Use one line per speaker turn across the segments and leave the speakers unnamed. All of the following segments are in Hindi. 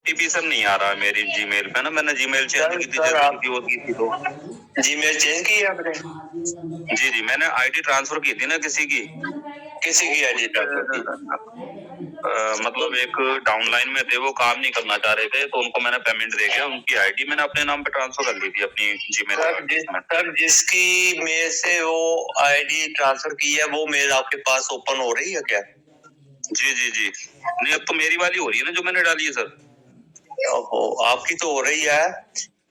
ओटीपी सर नहीं आ रहा है मेरी जीमेल पे ना, मैंने जीमेल चेंज की थी,
आप
की होती थी तो
जीमेल चेंज की है आपने?
जी मैंने आईडी ट्रांसफर की थी ना किसी की
आईडी ट्रांसफर की?
मतलब एक डाउनलाइन में थे, वो काम नहीं करना चाह रहे थे, तो उनको मैंने पेमेंट दे दिया, उनकी आईडी मैंने अपने नाम पे ट्रांसफर कर ली थी अपनी जीमेल
सर जिसकी मेल से वो आईडी ट्रांसफर की है वो मेल आपके पास ओपन हो रही है क्या?
जी नहीं, अब तो मेरी वाली हो रही है ना जो मैंने डाली है सर।
ओहो, आपकी तो हो रही है,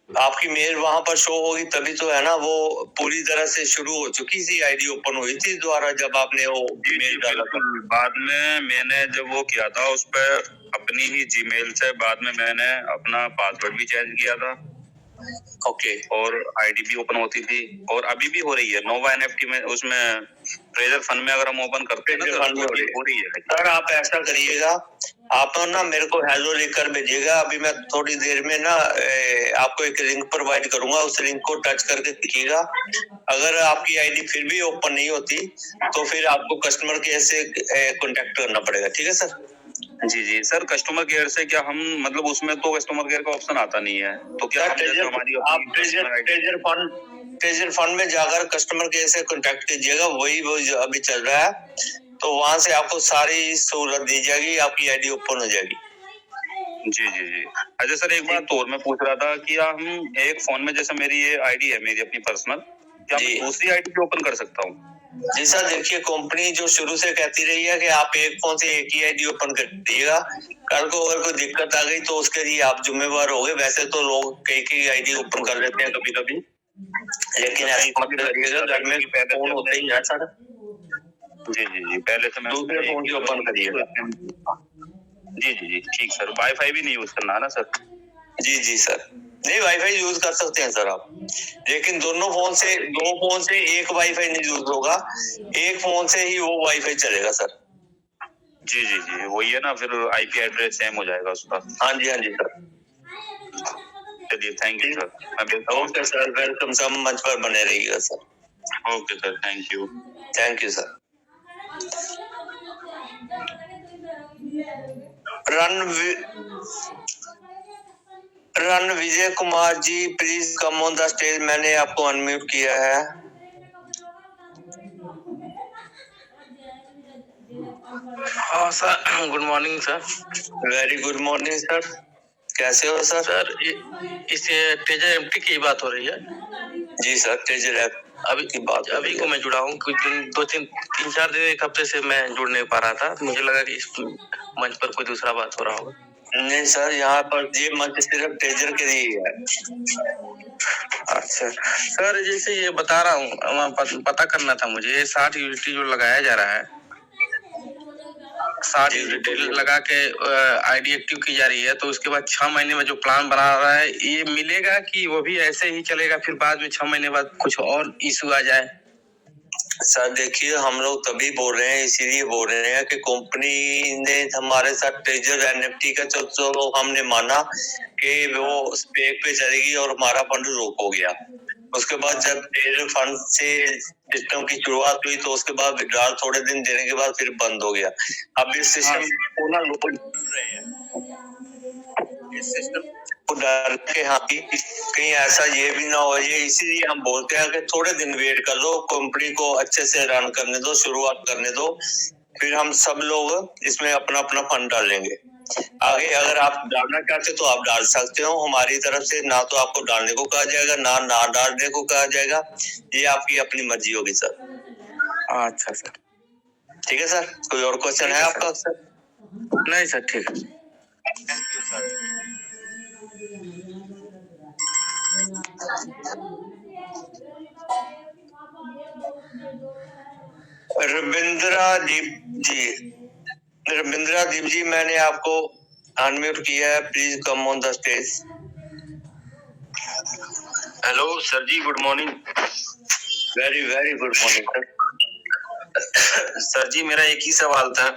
आपकी मेल वहां पर शो होगी तभी तो है ना। वो पूरी तरह से शुरू हो चुकी थी, आईडी ओपन हुई थी द्वारा जब आपने वो मेल डाला था।
बाद में मैंने जब वो किया था उस पर अपनी ही जीमेल से, बाद में मैंने अपना पासवर्ड भी चेंज किया था।
ओके।
और आईडी भी ओपन होती थी, और अभी भी हो रही है नोवा एनएफटी में, उसमें ट्रेजर फंड में अगर हम ओपन करते हैं ना सर, हो रही है।
सर आप ऐसा करिएगा, आप ना मेरे को हेलो लिखकर भेजिएगा, अभी मैं थोड़ी देर में ना आपको एक लिंक प्रोवाइड करूंगा, उस लिंक को टच करके देखिएगा। अगर आपकी आईडी फिर भी ओपन नहीं होती तो फिर आपको कस्टमर केयर से कांटेक्ट करना पड़ेगा, ठीक है सर?
जी सर, कस्टमर केयर से क्या हम, मतलब उसमें तो कस्टमर केयर का ऑप्शन आता नहीं है, तो क्या
ट्रेजर फंड में जाकर कस्टमर केयर से कांटेक्ट कीजिएगा, वही अभी चल रहा है, तो वहां से आपको सारी सहूलत दी जाएगी, आपकी आईडी ओपन हो जाएगी।
जी अच्छा सर, एक बात और मैं पूछ रहा था कि हम एक फोन में, जैसे मेरी ये आईडी है मेरी अपनी पर्सनल, क्या मैं दूसरी आईडी भी ओपन कर सकता हूँ?
जी सर, देखिए कंपनी जो शुरू से कहती रही है कि आप एक फोन से एक ही आईडी ओपन कर दीजिएगा, कल को अगर कोई दिक्कत आ गई तो उसके लिए आप जिम्मेवार होंगे। वैसे तो लोग कई आईडी ओपन कर लेते हैं कभी कभी, लेकिन ऐसा मत करिएगा, घर में फोन होते ही है सर।
जी पहले से मैं
दूसरे फोन से ओपन करिएगा।
जी ठीक सर, वाईफाई भी नहीं यूज करना है ना सर?
जी सर, नहीं वाईफाई यूज कर सकते हैं सर आप, लेकिन दो फोन से एक वाईफाई नहीं यूज होगा, एक फोन से ही वो वाईफाई चलेगा सर।
जी वही है ना, फिर आईपी एड्रेस सेम हो जाएगा उसका।
हाँ जी सर।
चलिए, thank you sir.
Okay sir, welcome sir, मंच पर बने रहिएगा sir.
Okay sir,
thank you sir. रन Vijay Kumar ji, please come on the stage, मैंने आपको अनम्यूट किया है।
हाँ sir, good morning sir.
Very good morning sir, कैसे हो सर?
सर इस ट्रेजर एमटी की बात हो रही है?
जी सर, ट्रेजर एमटी
अभी की बात, अभी को मैं जुड़ा हूँ, कुछ दिन 2-3-4 दिन, एक हफ्ते से मैं जुड़ नहीं पा रहा था, मुझे लगा कि इस मंच पर कोई दूसरा बात हो रहा होगा।
नहीं सर, यहाँ पर ये मंच सिर्फ ट्रेजर के लिए है।
अच्छा सर, जैसे ये बता रहा हूँ, पता करना था मुझे, 60 यूनिटी जो लगाया जा रहा है, 60 यूनिटी लगा के आईडी एक्टिव की जा रही है, तो उसके बाद 6 महीने में जो प्लान बना रहा है, ये मिलेगा कि वो भी ऐसे ही चलेगा, फिर बाद में 6 महीने बाद कुछ और इशू आ जाए?
सर देखिए, हम लोग तभी बोल रहे हैं, इसीलिए बोल रहे हैं कि कंपनी ने हमारे साथ ट्रेजर एनएफटी का चलो हमने माना कि वो स्पेक पे चलेगी और हमारा फंड रोक हो गया। उसके बाद जब ट्रेजर फंड से सिस्टम की शुरुआत हुई तो उसके बाद विड्रॉल थोड़े दिन देने के बाद फिर बंद हो गया। अब इस सिस्टम को ना लोग रहे हैं, इस सिस्टम को डर के, हाँ कहीं ऐसा ये भी ना हो, ये इसीलिए हम बोलते हैं कि थोड़े दिन वेट कर लो, कंपनी को अच्छे से रन करने दो, शुरुआत करने दो, फिर हम सब लोग इसमें अपना अपना फंड डालेंगे। आगे अगर आप डालना चाहते तो आप डाल सकते हो, हमारी तरफ से ना तो आपको डालने को कहा जाएगा, ना डालने को कहा जाएगा, ये आपकी अपनी मर्जी होगी सर।
अच्छा सर,
ठीक है सर, कोई और क्वेश्चन है आपका सर?
नहीं सर, ठीक है।
Thank you sir. Ravindra Deep ji, मैंने आपको अनम्यूट किया है, please come on the stage.
Hello sir जी, good morning.
Very good morning sir.
Sir जी, मेरा एक ही सवाल था,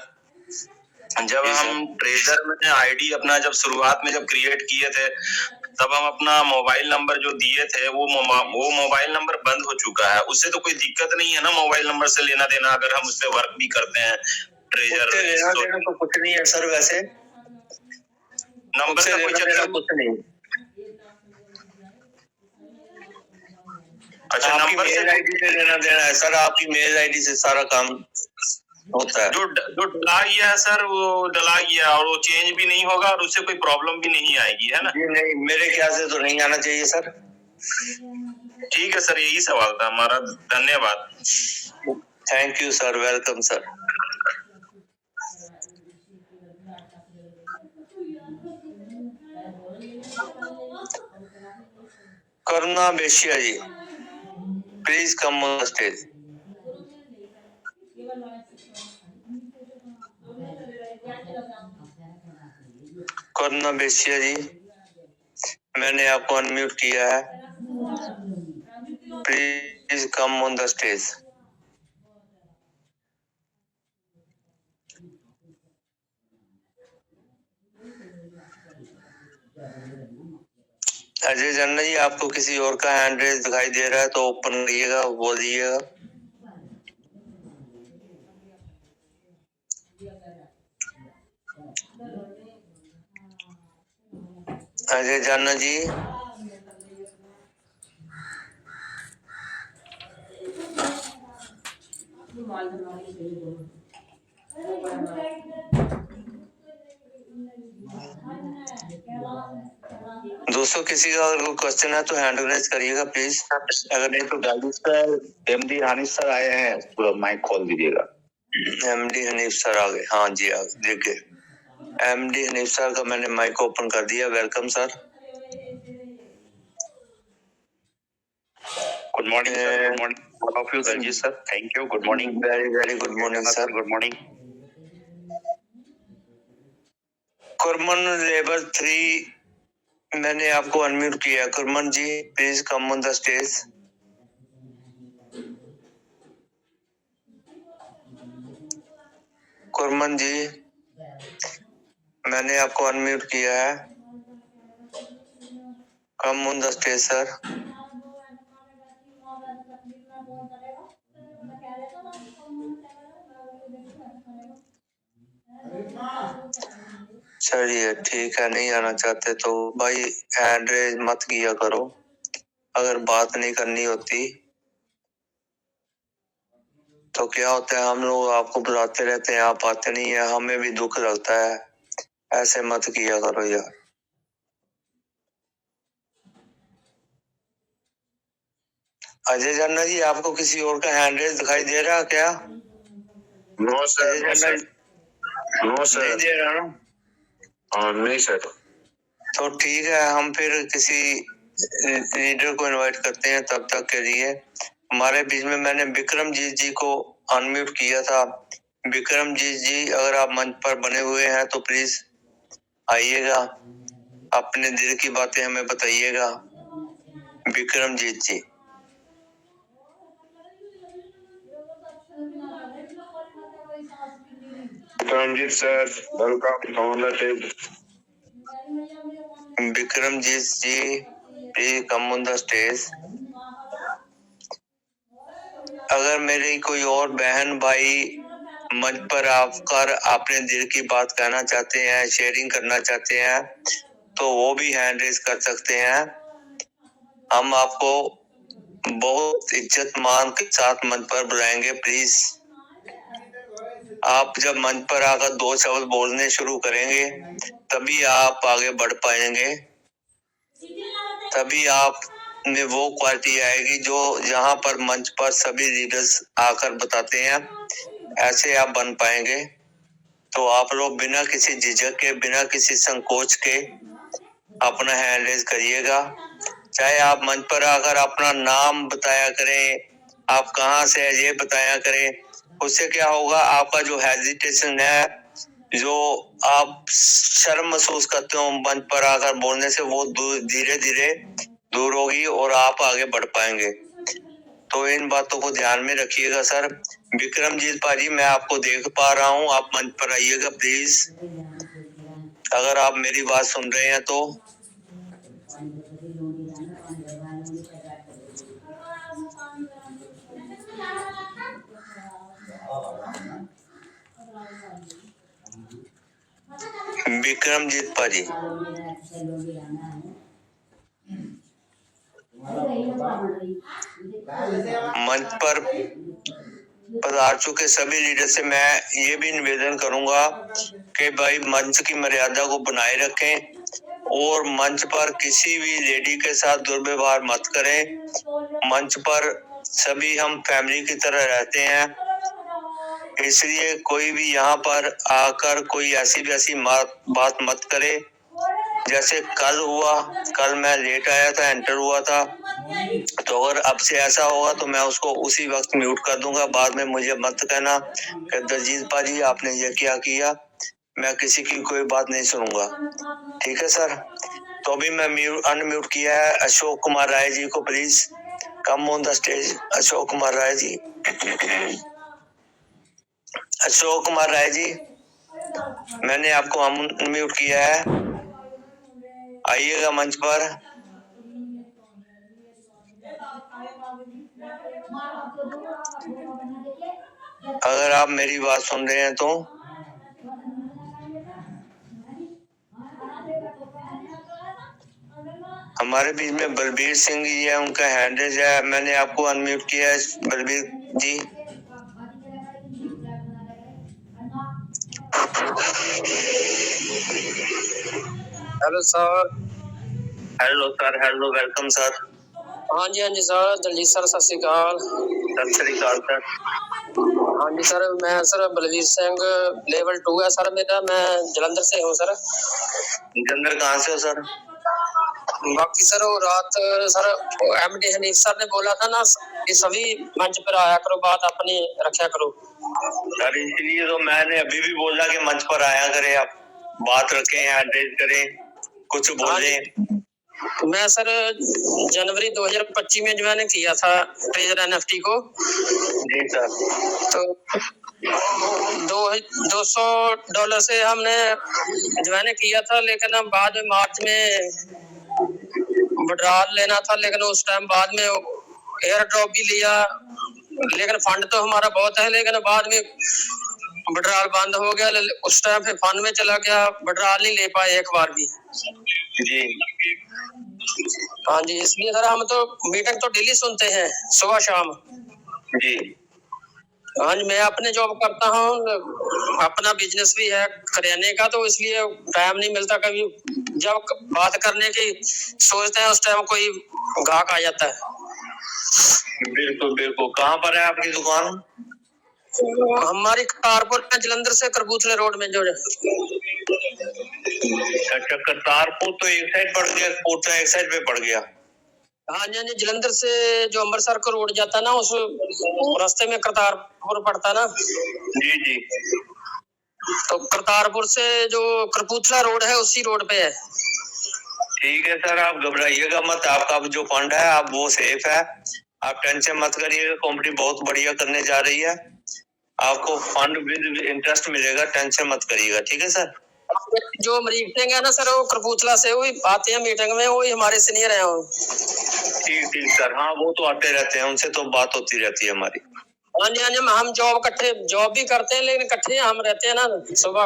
जब हम ट्रेजर में आईडी अपना जब शुरुआत में जब क्रिएट किए थे, तब हम अपना मोबाइल नंबर जो दिए थे वो मोबाइल नंबर बंद हो चुका है, उससे तो कोई दिक्कत नहीं है ना मोबाइल नंबर से लेना देना, अगर हम उससे वर्क भी करते हैं ट्रेजर?
लेना देना तो कुछ नहीं है सर वैसे।
नंबर का कोई चक्कर
कुछ नहीं।
अच्छा,
आपकी
नंबर से
मेल आईडी से लेना देना है सर, आपकी मेल आईडी से सारा काम होता है।
जो डला गया है सर, वो डला गया और वो चेंज भी नहीं होगा और उससे कोई प्रॉब्लम भी नहीं आएगी, है ना?
जी नहीं, मेरे ख्याल से तो नहीं आना चाहिए सर।
ठीक है सर, यही सवाल था हमारा। धन्यवाद।
Thank you sir, welcome sir. Karuna Beshiya ji, please come on stage. Karuna Beshiya ji, मैंने आपको अनम्यूट किया है, please come on the stage. Ajay Janna ji, आपको किसी और का हैंड रेज दिखाई दे रहा है तो ओपन करिएगा, बोलिएगा। अजय जन्ना जी, दोस्तों किसी का अगर कोई क्वेश्चन है तो हैंड रेज करिएगा प्लीज, अगर नहीं तो guide sir, MD Hanif sir आए हैं, पूरा माइक खोल दीजिएगा। एमडी हनीफ सर आ गए, हाँ जी आ गए, देखिए एमडी हनीफ सर का मैंने माइक ओपन कर दिया, welcome sir.
Good morning sir, good morning all of you Ranjeet sir, thank you, good morning,
very very good morning sir,
good morning.
Kurman level 3 मैंने आपको अनम्यूट किया, Kurman ji please come on the stage. Kurman ji, मैंने आपको अनम्यूट किया है, come on the stage sir. चलिए ठीक है, नहीं आना चाहते तो भाई हैंड रेज मत किया करो, अगर बात नहीं करनी होती तो क्या होता है, हम लोग आपको बुलाते रहते हैं, आप आते नहीं है, हमें भी दुख लगता है, ऐसे मत किया करो यार। अजय जन्ना जी, आपको किसी और का हैंड रेज दिखाई दे रहा है क्या?
नो सर,
अजय जन्ना जी,
नो सर,
नहीं दे रहा ना?
नहीं सर।
तो ठीक है, हम फिर किसी लीडर को इनवाइट करते हैं, तब तक के लिए हमारे बीच में मैंने विक्रमजीत जी को अनम्यूट किया था। विक्रमजीत जी, अगर आप मंच पर बने हुए हैं तो प्लीज आइएगा, अपने दिल की बातें हमें बताइएगा। Vikramjeet ji,
Ranjeet sir, welcome on the stage.
Vikramjeet ji please come on the stage. अगर मेरी कोई और बहन भाई मंच पर आकर अपने दिल की बात कहना चाहते हैं, शेयरिंग करना चाहते हैं, तो वो भी हैंड रेज कर सकते हैं। हम आपको बहुत इज्जत मान के साथ मंच पर बुलाएंगे, प्लीज। आप जब मंच पर आकर 2 शब्द बोलने शुरू करेंगे तभी आप आगे बढ़ पाएंगे, तभी आप में वो क्वालिटी आएगी जो यहाँ पर मंच पर सभी लीडर्स आकर बताते हैं, ऐसे आप बन पाएंगे। तो आप लोग बिना किसी झिझक के, बिना किसी संकोच के अपना हैंड रेज करिएगा। चाहे आप मंच पर आकर अपना नाम बताया करें, आप कहाँ से है ये बताया करें, उससे क्या होगा, आपका जो हेजिटेशन है, जो आप शर्म महसूस करते हो मंच पर आकर बोलने से, वो धीरे धीरे दूर होगी और आप आगे बढ़ पाएंगे। तो इन बातों को ध्यान में रखिएगा सर। विक्रमजीत पाजी, मैं आपको देख पा रहा हूँ, आप मंच पर आइएगा प्लीज, अगर आप मेरी बात सुन रहे हैं तो। विक्रमजीत पाजी। मंच पर पधार चुके सभी लीडर से मैं ये भी निवेदन करूंगा कि भाई मंच की मर्यादा को बनाए रखें और मंच पर किसी भी लेडी के साथ दुर्व्यवहार मत करें। मंच पर सभी हम फैमिली की तरह रहते हैं, इसलिए कोई भी यहाँ पर आकर कोई ऐसी वैसी बात मत करे। जैसे कल हुआ, कल मैं लेट आया था, एंटर हुआ था, तो अगर अब से ऐसा होगा तो मैं उसको उसी वक्त म्यूट कर दूंगा। बाद में मुझे मत कहना कि दलजीत पाजी आपने ये क्या किया। मैं किसी की कोई बात नहीं सुनूंगा, ठीक है सर। तो अभी मैं अनम्यूट किया है अशोक कुमार राय जी को। Please come on the stage Ashok Kumar Rai ji. Ashok Kumar Rai ji, मैंने आपको अनम्यूट किया है, आइएगा मंच पर। अगर आप मेरी बात सुन रहे हैं तो हमारे बीच में बलबीर सिंह जी है, उनका हैंड रेज है, मैंने आपको अनम्यूट किया है Balbir ji.
Hello sir.
Hello sir, hello, welcome sir.
हाँ जी सर, दलजीत सर सत श्री अकाल।
सत श्री अकाल सर।
हाँ जी सर, मैं सर बलबीर सिंह, लेवल 2 है सर मेरा, मैं जलंधर से हूँ सर।
जलंधर कहाँ से हो सर?
बाकी सर वो रात सर MD हनीफ सर ने बोला था ना कि सभी मंच पर आया करो, बात अपनी रखा करो
सर, इसलिए तो मैंने अभी भी बोला कि मंच पर आया करें, आप बात रखें, एड्रेस करें, कुछ बोले।
मैं सर जनवरी 2025 में ज्वाइन किया था ट्रेजर NFT को।
जी सर।
तो $200 से हमने ज्वाइन किया था, लेकिन अब बाद में मार्च में विड्रॉल लेना था, लेकिन उस टाइम बाद में एयर ड्रॉप भी लिया, लेकिन फंड तो हमारा बहुत है, लेकिन बाद में विड्रॉल बंद हो गया। उस टाइम फिर फंड में चला गया, विड्रॉल नहीं ले पाए एक बार भी।
जी
हाँ जी, इसलिए सर हम तो मीटिंग तो डेली सुनते हैं सुबह शाम।
जी
हाँ जी, मैं अपने जॉब करता हूँ, अपना बिजनेस भी है करियाने का, तो इसलिए टाइम नहीं मिलता। कभी जब बात करने की सोचते हैं उस टाइम कोई ग्राहक आ जाता है।
बिल्कुल बिल्कुल। कहाँ पर है आपकी दुकान?
हमारी कारपुर में, जलंधर से करबूथले रोड में जो।
अच्छा, करतारपुर तो एक साइड पड़ गया, कोटा एक साइड पे पड़ गया।
हाँ जी, जलंधर से जो अमृतसर को रोड जाता ना, उस रास्ते में करतारपुर पड़ता ना।
जी जी।
तो करतारपुर से जो करबूथला रोड है उसी रोड पे है।
ठीक है सर, आप घबराइएगा मत, आपका जो फंड है आप वो सेफ है, आप टेंशन मत करिएगा। कंपनी बहुत बढ़िया करने जा रही है, आपको फंड विद इंटरेस्ट मिलेगा, टेंशन मत करिएगा, ठीक है सर।
जो मीटिंग है ना सर, वो करबूथला से वही आते हैं मीटिंग में, वही हमारे सीनियर हैं वो।
ठीक ठीक सर, हाँ वो तो आते रहते हैं, उनसे तो बात होती रहती है हमारी।
हाँ जी, हम जॉब भी करते हैं, लेकिन इकट्ठे हम रहते हैं ना सुबह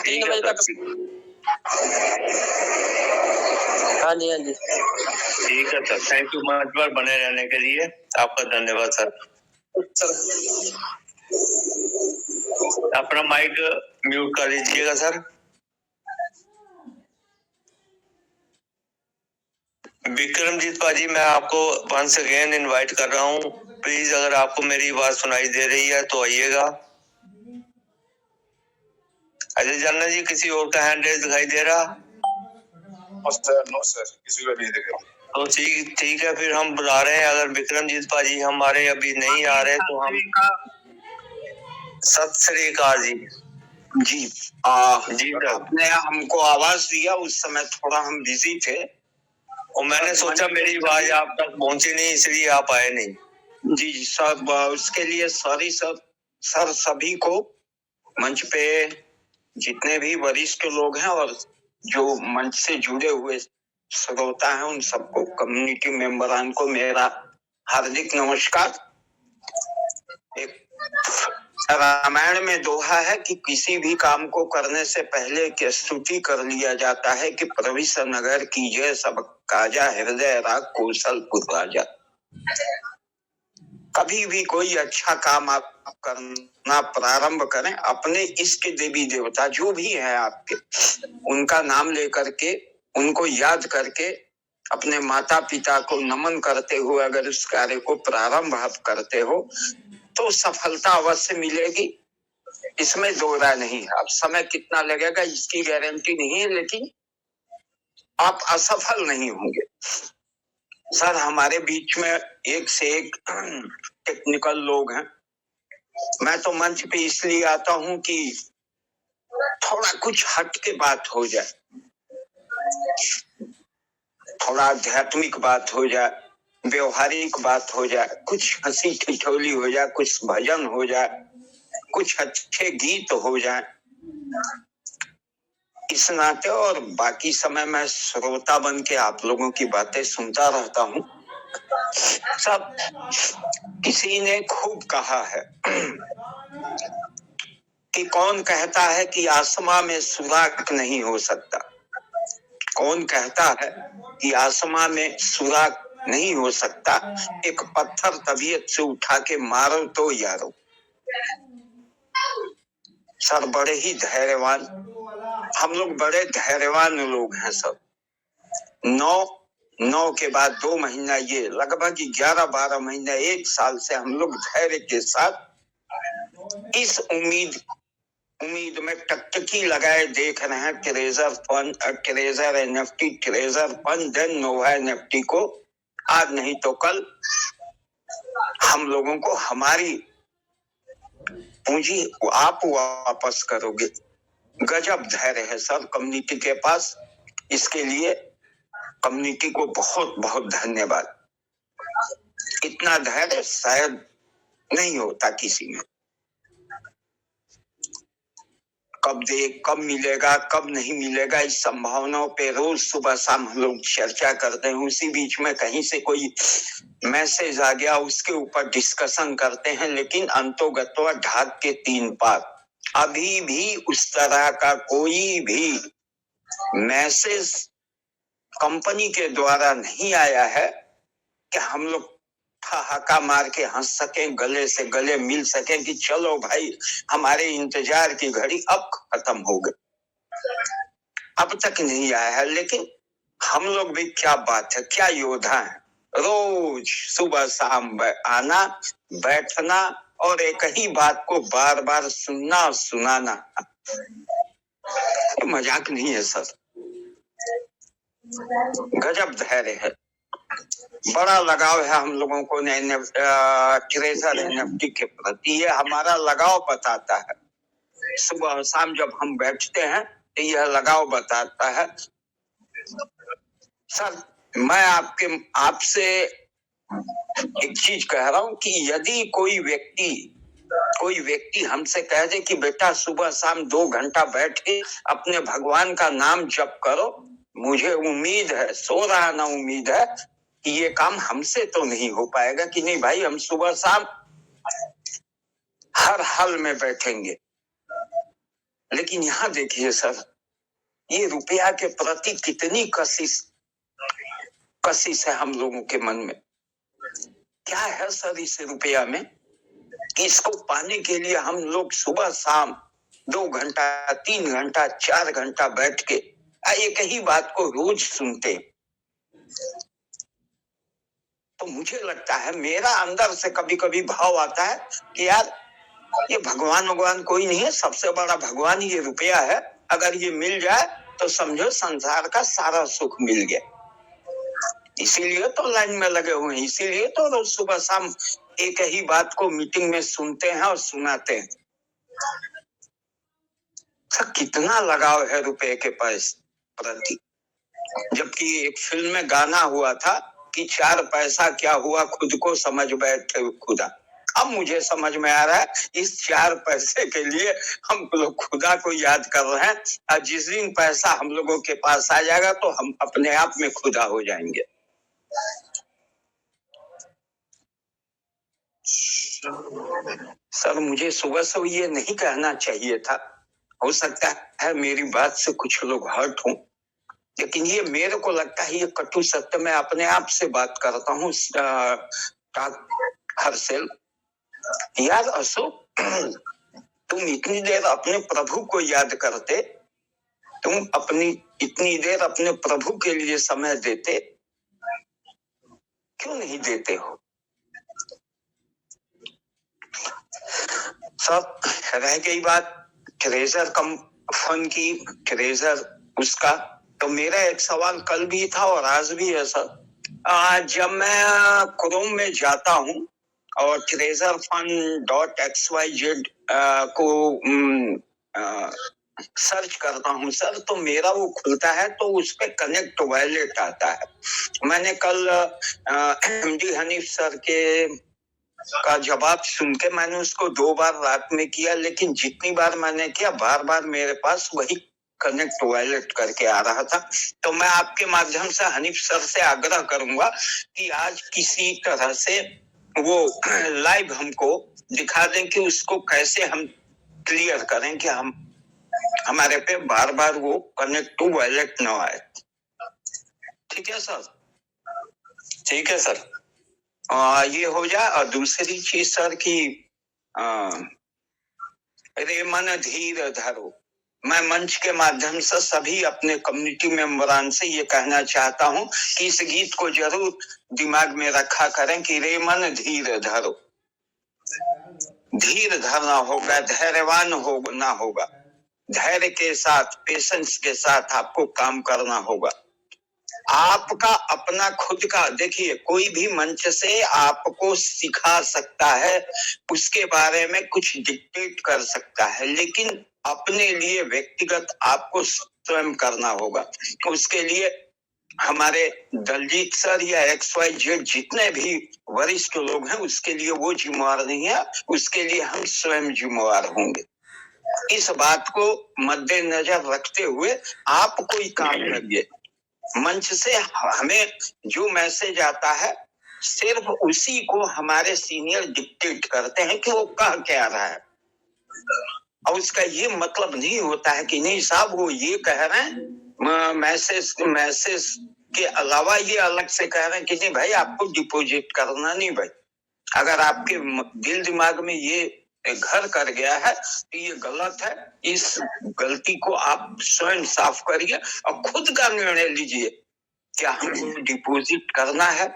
3 बजे तक। हाँ जी हाँ जी,
ठीक है सर, थैंक यू मंच पर बने रहने के लिए, आपका धन्यवाद सर। अपना माइक म्यूट कर लीजिएगा सर। विक्रमजीत पाजी, मैं आपको वंस अगेन इनवाइट कर रहा हूँ, प्लीज अगर आपको मेरी बात सुनाई दे रही है तो आइएगा। अजय जाना जी, किसी और का हैंड रेज दिखाई दे रहा?
नो सर, किसी का नहीं दिख रहा।
तो ठीक है, फिर हम बुला रहे हैं। अगर विक्रमजीत पाजी हमारे अभी नहीं आ रहे तो हम सत श्री अकाल जी।
जी
जी सर,
आपने हमको आवाज दिया, उस समय थोड़ा हम बिजी थे
और मैंने सोचा मेरी आवाज आप तक पहुंची नहीं, इसलिए आप आए नहीं।
जी सब उसके लिए सॉरी सर सभी को, मंच पे जितने भी वरिष्ठ लोग हैं और जो मंच से जुड़े हुए श्रोता हैं, उन सबको, कम्युनिटी मेंबरान को मेरा हार्दिक नमस्कार। एक रामायण में दोहा है कि किसी भी काम को करने से पहले एक स्तुति कर लिया जाता है कि प्रविश नगर कीजिए सब काजा, हृदय राग कौशलपुर राजा। कभी भी कोई अच्छा काम आप करना प्रारंभ करें, अपने इष्ट देवी देवता जो भी है आपके, उनका नाम लेकर के, उनको याद करके, अपने माता पिता को नमन करते हुए अगर उस कार्य को प्रारंभ आप करते हो तो सफलता अवश्य मिलेगी। इसमें दो राय नहीं है। अब समय कितना लगेगा इसकी गारंटी नहीं है, लेकिन आप असफल नहीं होंगे। सर, हमारे बीच में एक से एक टेक्निकल लोग हैं। मैं तो मंच पे इसलिए आता हूं कि थोड़ा कुछ हट के बात हो जाए, थोड़ा आध्यात्मिक बात हो जाए, व्यवहारिक बात हो जाए, कुछ हंसी ठिठोली हो जाए, कुछ भजन हो जाए, कुछ अच्छे गीत हो जाए। इस नाते और बाकी समय मैं श्रोता बन के आप लोगों की बातें सुनता रहता हूँ। सब किसी ने खूब कहा है कि कौन कहता है कि आसमां में सुराख नहीं हो सकता, कौन कहता है कि आसमां में सुराख नहीं हो सकता, एक पत्थर तबीयत से उठा के मारो तो यारो। सर, बड़े ही धैर्यवान, हम लोग बड़े धैर्यवान लोग हैं सब। 9 के बाद 2 महीना, ये लगभग 11-12 महीना, 1 साल से हम लोग धैर्य के साथ इस उम्मीद में टकटकी लगाए देख रहे हैं treasure NFT, treasure fund, then Nova NFT को आज नहीं तो कल हम लोगों को हमारी पूंजी आप वापस करोगे। गजब धैर्य है सर कम्युनिटी के पास। इसके लिए कम्युनिटी को बहुत बहुत धन्यवाद। इतना धैर्य शायद नहीं होता किसी में। कब मिलेगा, कब नहीं मिलेगा, इस संभावनाओं पे रोज सुबह शाम हम लोग चर्चा करते हैं। उसी बीच में कहीं से कोई मैसेज आ गया, उसके ऊपर डिस्कशन करते हैं, लेकिन अंतोगत्वा ढाक के 3 पार। अभी भी उस तरह का कोई भी मैसेज कंपनी के द्वारा नहीं आया है कि हम लोग ठहाका मार के हंस सकें, गले से गले मिल सकें कि चलो भाई हमारे इंतजार की घड़ी अब खत्म हो गई। अब तक नहीं आया है, लेकिन हम लोग भी क्या बात है, क्या योद्धा है। रोज सुबह शाम आना, बैठना और एक ही बात को बार बार सुनना और सुनाना, मजाक नहीं है सर। गजब धैर्य है, बड़ा लगाव है हम लोगों को ट्रेजर एनएफटी के प्रति। ये हमारा लगाव बताता है। सुबह शाम जब हम बैठते हैं तो यह लगाव बताता है। सर, मैं आपसे एक चीज कह रहा हूं कि यदि कोई व्यक्ति हमसे कह दे कि बेटा सुबह शाम 2 घंटा बैठ के अपने भगवान का नाम जप करो, मुझे उम्मीद है, सो रहा ना उम्मीद है कि ये काम हमसे तो नहीं हो पाएगा। कि नहीं भाई, हम सुबह शाम हर हाल में बैठेंगे। लेकिन यहाँ देखिए सर, ये रुपया के प्रति कितनी कशिश है हम लोगों के मन में। क्या है सर इस रुपया में कि इसको पाने के लिए हम लोग सुबह शाम 2 घंटा, 3 घंटा, 4 घंटा बैठ के एक ही बात को रोज सुनते। तो मुझे लगता है, मेरा अंदर से कभी कभी भाव आता है कि यार ये भगवान कोई नहीं है, सबसे बड़ा भगवान ये रुपया है। अगर ये मिल जाए तो समझो संसार का सारा सुख मिल गया। इसीलिए तो लाइन में लगे हुए हैं, इसीलिए तो रोज सुबह शाम एक ही बात को मीटिंग में सुनते हैं और सुनाते हैं। सर, कितना लगाव है रुपए के प्रति। जबकि एक फिल्म में गाना हुआ था कि 4 पैसा क्या हुआ, खुद को समझ बैठे खुदा। अब मुझे समझ में आ रहा है, इस 4 पैसे के लिए हम लोग खुदा को याद कर रहे हैं, और जिस दिन पैसा हम लोगों के पास आ जाएगा तो हम अपने आप में खुदा हो जाएंगे। सर मुझे सुबह से ये नहीं कहना चाहिए था, हो सकता है मेरी बात से कुछ लोग हर्ट हों, लेकिन ये मेरे को लगता है ये कटु सत्य। मैं अपने आप से बात करता हूँ हर्षल। यार अशोक, तुम इतनी देर अपने प्रभु को याद करते, तुम अपनी इतनी देर अपने प्रभु के लिए समय देते, क्यों नहीं देते हो? सब रह गई बात ट्रेजर फंड की, ट्रेजर उसका, तो मेरा एक सवाल कल भी था और आज भी है सर। जब मैं क्रोम में जाता हूँ और ट्रेजर फंड .xyz को सर्च करता हूँ सर, तो मेरा वो खुलता है तो उस पे कनेक्ट वॉलेट आता है। मैंने कल MD हनीफ सर का जवाब सुन के मैंने उसको 2 बार रात में किया, लेकिन जितनी बार मैंने किया बार बार मेरे पास वही कनेक्ट वॉलेट करके आ रहा था। तो मैं आपके माध्यम से हनीफ सर से आग्रह करूंगा कि आज किसी तरह से वो लाइव हमको दिखा दें कि उसको कैसे हम क्लियर करें कि हमारे पे बार बार वो कनेक्ट टू वॉलेट न आए। ठीक है सर? ठीक है सर। ये हो जाए। और दूसरी चीज सर की रे मन धीर धरो, मैं मंच के माध्यम से सभी अपने कम्युनिटी मेंबरान से ये कहना चाहता हूं कि इस गीत को जरूर दिमाग में रखा करें कि रे मन धीर धरो। धीर धरना होगा, धैर्यवान होना होगा, धैर्य के साथ, पेशेंस के साथ आपको काम करना होगा। आपका अपना खुद का, देखिए कोई भी मंच से आपको सिखा सकता है, उसके बारे में कुछ डिक्टेट कर सकता है, लेकिन अपने लिए व्यक्तिगत आपको स्वयं करना होगा। उसके लिए हमारे दलजीत सर या XYZ जितने भी वरिष्ठ लोग हैं उसके लिए वो जिम्मेवार नहीं है, उसके लिए हम स्वयं जिम्मेवार होंगे। इस बात को मद्देनजर रखते हुए आप कोई काम करिए। मंच से हमें जो मैसेज आता है सिर्फ उसी को हमारे सीनियर डिक्टेट करते हैं कि वो कह क्या रहा है, और उसका ये मतलब नहीं होता है कि नहीं साहब वो ये कह रहे हैं, मैसेज के अलावा ये अलग से कह रहे हैं कि नहीं भाई आपको डिपॉजिट करना नहीं भाई। अगर आपके दिल दिमाग में ये घर कर गया है तो ये गलत है। इस गलती को आप स्वयं साफ करिए और खुद का निर्णय लीजिए, क्या हमको डिपॉजिट करना है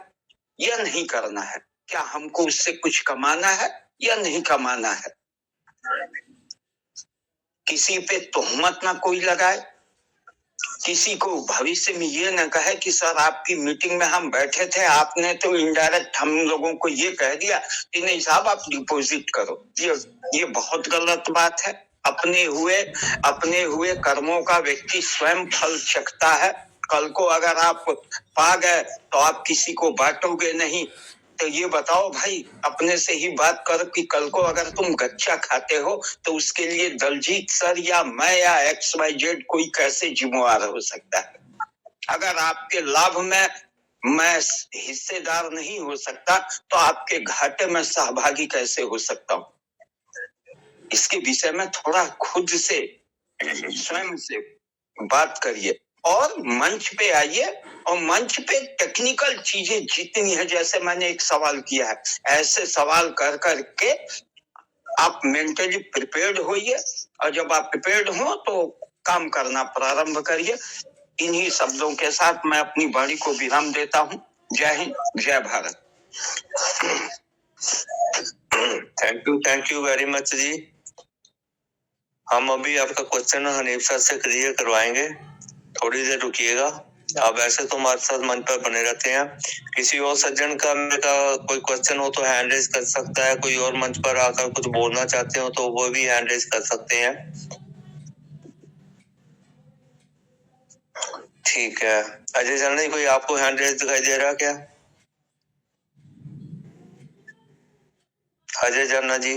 या नहीं करना है, क्या हमको उससे कुछ कमाना है या नहीं कमाना है। किसी पे तोहमत ना कोई लगाए, किसी को भविष्य में ये न कहे कि सर आपकी मीटिंग में हम बैठे थे, आपने तो इनडायरेक्ट हम लोगों को ये कह दिया कि नहीं साहब आप डिपॉजिट करो। ये बहुत गलत बात है। अपने हुए कर्मों का व्यक्ति स्वयं फल चखता है। कल को अगर आप पा गए तो आप किसी को बांटोगे नहीं। तो ये बताओ भाई, अपने से ही बात करो कि कल को अगर तुम गच्चा खाते हो तो उसके लिए दलजीत सर या मैं या XYZ कोई कैसे जिम्मेवार हो सकता है। अगर आपके लाभ में मैं हिस्सेदार नहीं हो सकता तो आपके घाटे में सहभागी कैसे हो सकता हूँ। इसके विषय में थोड़ा खुद से स्वयं से बात करिए और मंच पे आइए। और मंच पे टेक्निकल चीजें जितनी है, जैसे मैंने एक सवाल किया है, ऐसे सवाल कर करके आप मेंटली प्रिपेयर्ड होइए, और जब आप प्रिपेयर्ड हो तो काम करना प्रारंभ करिए। इन्हीं शब्दों के साथ मैं अपनी वाणी को विराम देता हूँ। जय हिंद, जय Bharat.
Thank you very much जी। हम अभी आपका क्वेश्चन हनीफ सर से क्लियर करवाएंगे, थोड़ी देर रुकिएगा। आप ऐसे तो हमारे साथ मंच पर बने रहते हैं। किसी और सज्जन का कोई क्वेश्चन हो तो हैंड रेज कर सकता है। कोई और मंच पर आकर कुछ बोलना चाहते हो तो वो भी हैंड रेज कर सकते हैं। ठीक है, अजय जाना, कोई आपको हैंड रेज दिखाई दे रहा क्या? अजय जाना जी,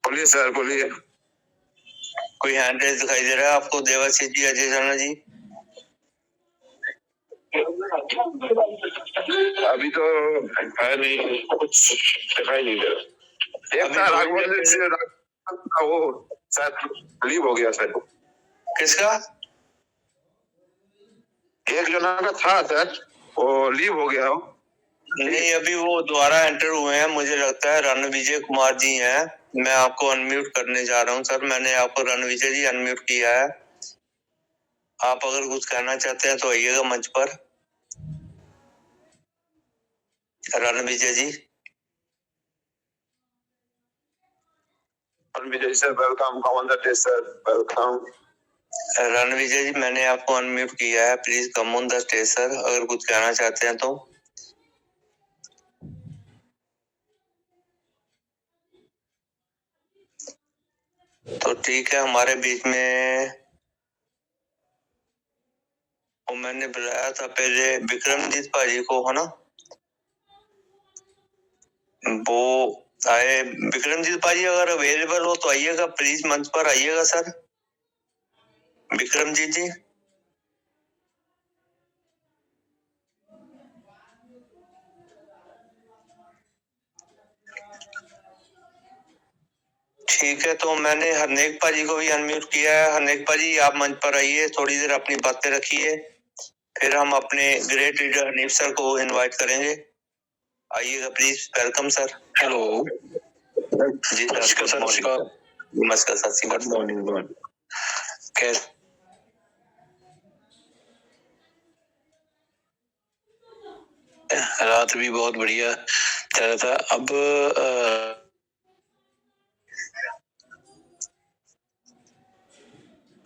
बोलिए सर, बोलिए।
कोई हैंड रेज दिखाई दे रहा है आपको? देवाशीष जी, अजय जाना जी।
अभी तो है नहीं, कुछ दिखाई नहीं दे रहा। एक था राघवेंद्र से, वो शायद लीव हो गया सर।
किसका?
एक जना का था सर, वो लीव हो गया हो।
नहीं, अभी वो दोबारा एंटर हुए हैं, मुझे लगता है रणविजय कुमार जी हैं। मैं आपको अनम्यूट करने जा रहा हूँ सर। मैंने आपको रणविजय जी अनम्यूट किया है। आप अगर कुछ कहना चाहते हैं तो आइएगा मंच पर। Ranvijay ji.
Ranvijay sir welcome, come on the stage sir, welcome.
Ranvijay ji, मैंने आपको अनम्यूट किया है, please come on the stage sir, अगर कुछ कहना चाहते हैं तो। तो ठीक है, हमारे बीच में वो मैंने बुलाया था पहले विक्रमजीत भाजी को, है ना? वो आए। विक्रमजीत भाजी अगर अवेलेबल हो तो आइएगा, प्लीज मंच पर आइएगा सर। विक्रमजीत जी। ठीक है, तो मैंने हरनेक पाजी को भी अनम्यूट किया है। हरनेक पाजी, आप मंच पर आइए, थोड़ी देर अपनी बातें रखिए, फिर हम अपने ग्रेट लीडर हनीफ सर को इनवाइट करेंगे। आइएगा प्लीज, वेलकम सर।
हेलो
जी सर, नमस्कार सर, गुड मॉर्निंग।
कैसे रात भी बहुत बढ़िया चल रहा था। अब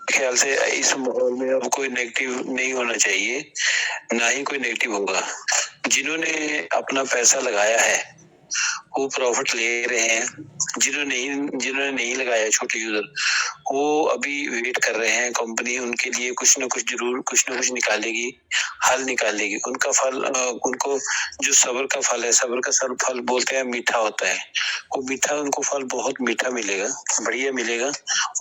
ख्याल से इस माहौल में अब कोई नेगेटिव नहीं होना चाहिए, ना ही कोई नेगेटिव होगा। जिन्होंने अपना पैसा लगाया है वो प्रॉफिट ले रहे हैं, जिन्होंने नहीं लगाया, छोटे यूजर, वो अभी वेट कर रहे हैं। कंपनी उनके लिए कुछ ना कुछ जरूर कुछ ना कुछ निकालेगी, हल निकालेगी। उनका फल, उनको जो सब्र का फल है, सब्र का फल बोलते हैं मीठा होता है, वो मीठा उनको फल बहुत मीठा मिलेगा, बढ़िया मिलेगा।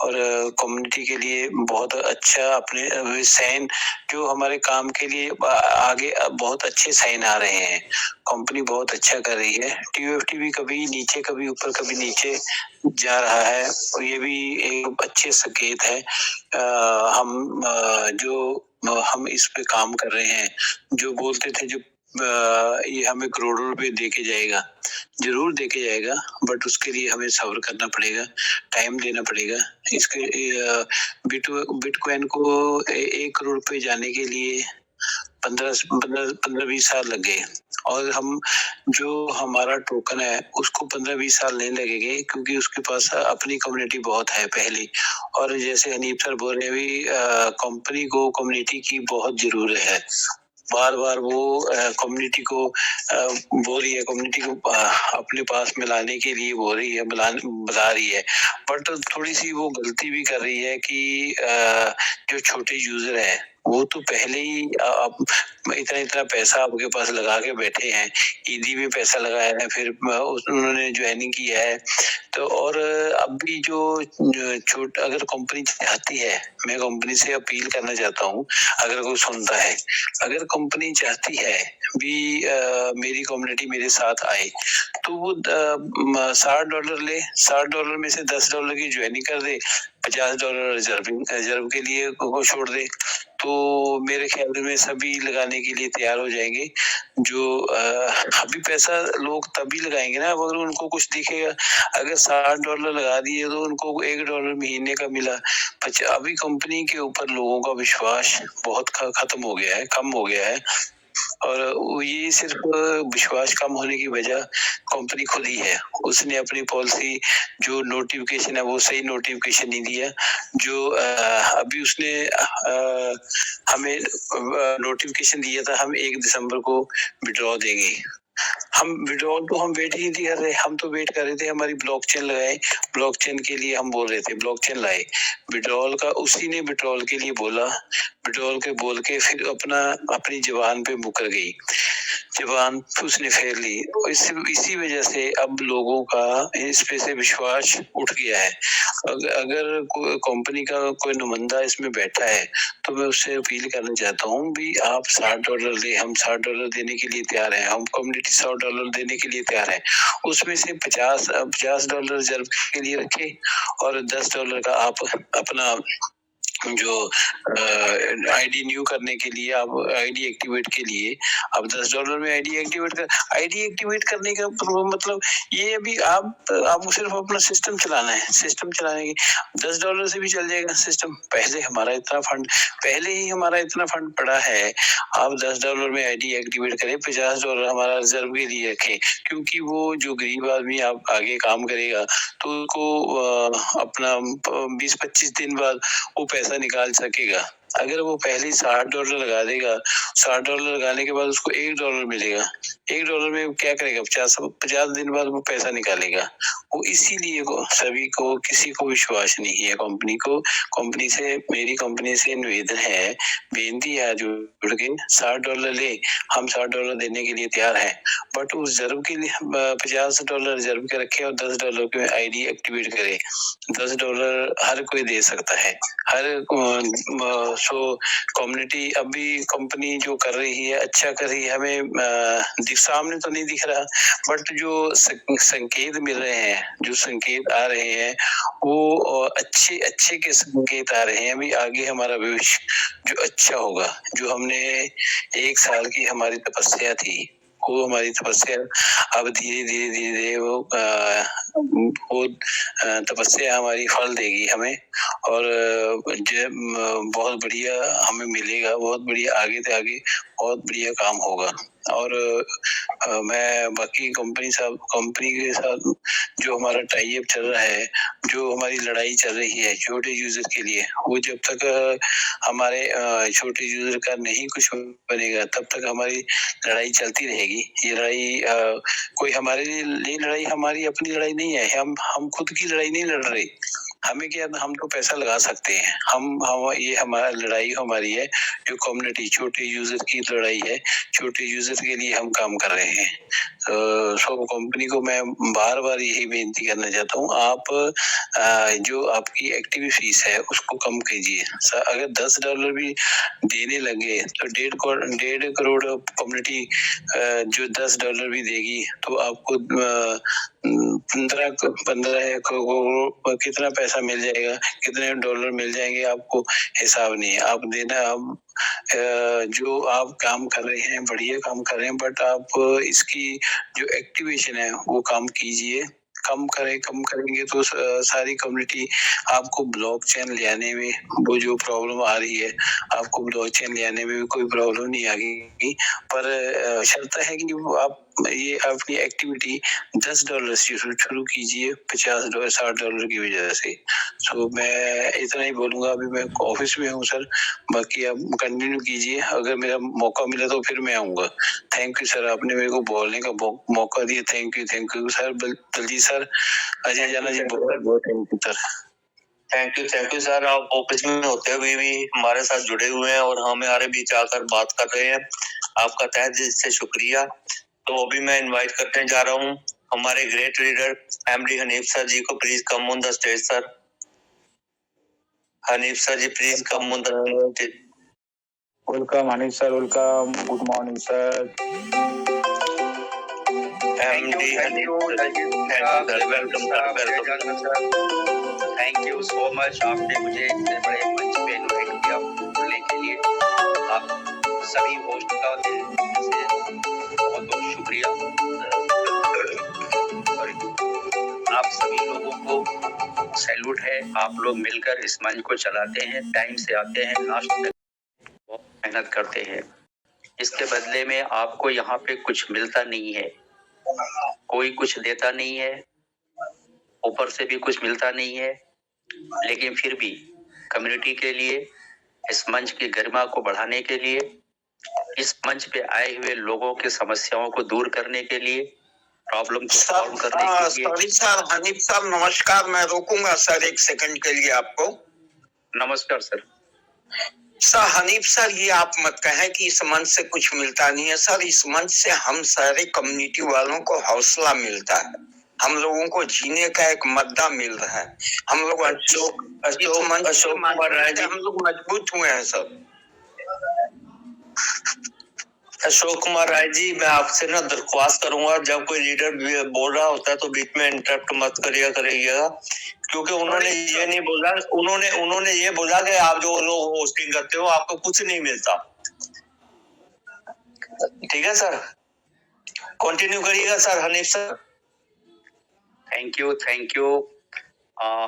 और कम्युनिटी के लिए बहुत अच्छा अपने साइन, जो हमारे काम के लिए आगे बहुत अच्छे साइन आ रहे हैं। कंपनी बहुत अच्छा कर रही है। TUFT भी कभी नीचे कभी ऊपर कभी नीचे जा रहा है, और ये भी एक अच्छे संकेत है। हम इस पे काम कर रहे हैं। जो बोलते थे जो ये हमें करोड़ों रुपए देके जाएगा, जरूर देके जाएगा, बट उसके लिए हमें सब्र करना पड़ेगा, टाइम देना पड़ेगा। इसके बिटकॉइन को 1 करोड़ पे जाने के लिए 15-20 साल लग गए, और हम जो हमारा टोकन है उसको 15-20 साल नहीं लगेंगे, क्योंकि उसके पास अपनी कम्युनिटी बहुत है पहले। और जैसे हनीफ सर बोल रहे हैं भी, कंपनी को कम्युनिटी की बहुत जरूरत है। बार बार वो कम्युनिटी को बोल रही है, कम्युनिटी को अपने पास मिलाने के लिए बोल रही है, बुला रही है, बट थोड़ी सी वो गलती भी कर रही है कि जो छोटे यूजर है वो तो पहले ही इतना पैसा आपके पास लगा के बैठे हैं, ईदी में पैसा लगाया है, फिर उन्होंने ज्वाइनिंग किया है। तो और अब भी जो अगर कंपनी चाहती है, मैं कंपनी से अपील करना चाहता हूँ, अगर कोई सुनता है, अगर कंपनी चाहती है भी मेरी कम्युनिटी मेरे साथ आए, तो वो $60 ले, $60 में से $10 की ज्वाइनिंग कर दे, $50 रिजर्व के लिए को छोड़ दे, तो मेरे ख्याल में सभी लगाने के लिए तैयार हो जाएंगे। जो अभी पैसा लोग तभी लगाएंगे ना अगर उनको कुछ दिखेगा। अगर $60 लगा दिए तो उनको $1 महीने का मिला। अभी कंपनी के ऊपर लोगों का विश्वास बहुत खत्म हो गया है, कम हो गया है, और ये सिर्फ विश्वास कम होने की वजह कंपनी खुद ही है। उसने अपनी पॉलिसी जो नोटिफिकेशन है वो सही नोटिफिकेशन नहीं दिया। जो अभी उसने हमें नोटिफिकेशन दिया था, हम 1 दिसंबर को विड्रॉ देंगे। हम विड्रॉल तो हम वेट ही नहीं कर रहे, हम तो वेट कर रहे थे हमारी ब्लॉकचेन लगाए, ब्लॉकचेन के लिए हम बोल रहे थे, ब्लॉकचेन लाए। विड्रॉल का उसी ने विड्रॉल के लिए बोला, विड्रॉल के बोल के फिर अपनी जबान पे मुकर गई। जबान उसने फेर ली। इसी वजह से अब लोगों का इस पे से विश्वास उठ गया है। अगर कोई कंपनी का कोई नुमाइंदा इसमें बैठा है तो मैं उससे अपील करना चाहता हूँ भी आप $60 दे, हम $60 देने के लिए तैयार हैं, हम कम्युनिटी $100 देने के लिए तैयार हैं। उसमें से $50 रिजर्व के लिए रखे और $10 का आप अपना जो आईडी न्यू करने के लिए, आप आईडी एक्टिवेट के लिए आप $10 में आईडी एक्टिवेट करने का मतलब ये अभी आपको सिर्फ अपना सिस्टम चलाना है। सिस्टम चलाने के $10 से भी चल जाएगा सिस्टम। पहले ही हमारा इतना फंड पड़ा है, आप $10 में आईडी एक्टिवेट करें, $50 हमारा रिजर्व के लिए रखें, क्योंकि वो जो गरीब आदमी आप आगे काम करेगा तो उसको अपना 20-25 दिन बाद वो पैसा निकाल सकेगा। अगर वो पहले $60 लगा देगा, $60 लगाने के बाद उसको $1 मिलेगा, $1 में क्या करेगा? 50 दिन बाद वो पैसा निकालेगा। वो इसीलिए सभी को, किसी को विश्वास नहीं है कंपनी से। मेरी कंपनी से निवेदन है, बेनती है जुड़ के $60 ले, हम $60 देने के लिए तैयार हैं, बट उस रिजर्व के लिए $50 रिजर्व के रखे और $10 के आईडी एक्टिवेट करे। $10 हर कोई दे सकता है, सो कम्युनिटी अभी कंपनी जो कर रही है अच्छा कर रही है। हमें सामने तो नहीं दिख रहा, बट जो संकेत मिल रहे हैं, जो संकेत आ रहे हैं वो अच्छे के संकेत आ रहे हैं। अभी आगे हमारा भविष्य जो अच्छा होगा, जो हमने 1 साल की हमारी तपस्या थी, वो हमारी तपस्या अब धीरे धीरे वो तपस्या हमारी फल देगी हमें, और बहुत बढ़िया हमें मिलेगा, बहुत बढ़िया आगे से आगे बहुत बढ़िया काम होगा। और मैं बाकी कंपनी के साथ जो हमारा टाई अप चल रहा है, जो हमारी लड़ाई चल रही है छोटे यूजर के लिए, वो जब तक हमारे छोटे यूजर का नहीं कुछ बनेगा तब तक हमारी लड़ाई चलती रहेगी। ये लड़ाई कोई हमारे लिए लड़ाई, हमारी अपनी लड़ाई नहीं है। हम खुद की लड़ाई नहीं लड़ रहे। हमें क्या, हम तो पैसा लगा सकते हैं। ये हमारा लड़ाई हमारी है, जो कम्युनिटी छोटे यूजर की लड़ाई है, छोटे यूजर के लिए हम काम कर रहे हैं। तो कंपनी को मैं बार बार यही बेनती करना चाहता हूँ, आप जो आपकी एक्टिव फीस है उसको कम कीजिए। अगर $10 भी देने लगे तो 1.5 करोड़ कम्युनिटी जो $10 भी देगी तो आपको 15 करोड़ कितना पैसा मिल जाएगा, कितने डॉलर मिल जाएंगे, आपको हिसाब नहीं है। आप देना, आप जो आप काम कर रहे हैं बढ़िया काम कर रहे हैं, बट आप इसकी जो एक्टिवेशन है वो काम कीजिए। कम करेंगे तो सारी कम्युनिटी आपको ब्लॉकचेन ले आने में, वो जो प्रॉब्लम आ रही है आपको ब्लॉकचेन ले आने में भी कोई प्रॉब्लम नहीं आएगी। पर शर्त है कि आप ये अपनी एक्टिविटी $10 से शुरू कीजिए, $50-60 की वजह से। तो मैं इतना ही बोलूंगा। अभी मैं ऑफिस में हूँ सर, बाकी आप कंटिन्यू कीजिए, अगर मेरा मौका मिला तो फिर मैं आऊंगा। थैंक यू सर, आपने मेरे को बोलने का मौका दिया। Thank you sir. Daljit sir, Ajay Jana ji, बहुत thank you sir.
Thank you sir. आप ऑफिस में होते हुए भी हमारे साथ जुड़े हुए हैं और हमारे बीच आकर बात कर रहे हैं, आपका तहे दिल से शुक्रिया। तो अभी मैं इनवाइट करने जा रहा हूँ हमारे great reader MD Hanif sir ji को। Please come on the stage sir. Hanif sir ji please come on the stage.
Welcome Hanif sir, welcome, good morning sir.
MD Hanif welcome sir.
Thank you so much, आपने मुझे इतने बड़े मंच पे इनवाइट किया बोलने के लिए। आप सभी होस्ट का दिल से बहुत बहुत शुक्रिया। और आप सभी लोगों को सैल्यूट है, आप लोग मिलकर इस मंच को चलाते हैं, टाइम से आते हैं, लास्ट तक बहुत मेहनत करते हैं। इसके बदले में आपको यहाँ पे कुछ मिलता नहीं है, कोई कुछ देता नहीं है, ऊपर से भी कुछ मिलता नहीं है, लेकिन फिर भी कम्युनिटी के लिए, इस मंच की गरिमा को बढ़ाने के लिए, इस मंच पे आए हुए लोगों की समस्याओं को दूर करने के लिए, प्रॉब्लम को सॉल्व करने के लिए।
सॉरी सर, हनीफ साहब नमस्कार, मैं रोकूंगा सर 1 सेकंड के लिए आपको।
नमस्कार सर।
सर हनीफ सर, ये आप मत कहें कि इस मंच से कुछ मिलता नहीं है। सर इस मंच से हम सारे कम्युनिटी वालों को हौसला मिलता है, हम लोगों को जीने का एक मद्दा मिल रहा है। हम लोग अशोक कुमार राय जी, हम लोग मजबूत हुए हैं सर।
अशोक कुमार राय जी, मैं आपसे ना दरख्वास्त करूंगा, जब कोई लीडर बोल रहा होता है तो बीच में इंटरप्ट मत करिएगा, क्योंकि उन्होंने ये नहीं बोला, उन्होंने ये बोला कि आप जो लोग होस्टिंग करते हो आपको कुछ नहीं मिलता। ठीक है सर, कंटिन्यू करिएगा sir Hanif sir.
Thank you.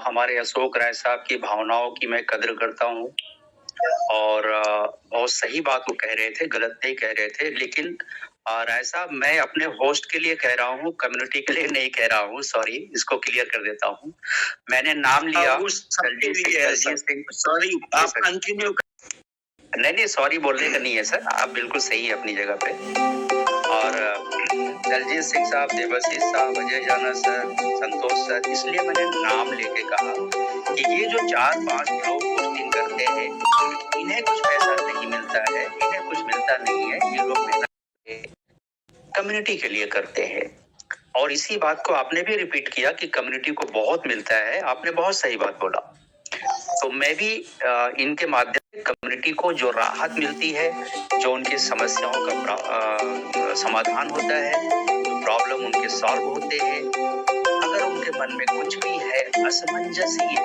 हमारे अशोक राय साहब की भावनाओं की मैं कदर करता हूँ और बहुत सही बात वो कह रहे थे, गलत नहीं कह रहे थे। लेकिन राय साहब, मैं अपने होस्ट के लिए कह रहा हूँ, कम्युनिटी के लिए नहीं कह रहा हूँ। सॉरी, इसको क्लियर कर देता हूँ। मैंने नाम लिया
सॉरी, आप कंटिन्यू।
नहीं, सॉरी बोलने का नहीं है सर, आप बिल्कुल सही है अपनी जगह पे। और दलजीत सिंह साहब, देवाशीष साहब, अजय जाना सर, संतोष सर, इसलिए मैंने नाम लेके कहा कि ये जो 4-5 लोग पोस्टिंग करते हैं, इन्हें कुछ पैसा नहीं मिलता है, इन्हें कुछ मिलता नहीं है। ये लोग मेहनत कम्युनिटी के लिए करते हैं। और इसी बात को आपने भी रिपीट किया कि कम्युनिटी को बहुत मिलता है, आपने बहुत सही बात बोला। तो मैं भी इनके माध्यम से कम्युनिटी को जो राहत मिलती है, जो उनकी समस्याओं का समाधान होता है, जो प्रॉब्लम उनके सॉल्व होते हैं, अगर उनके मन में कुछ भी है, असमंजसीय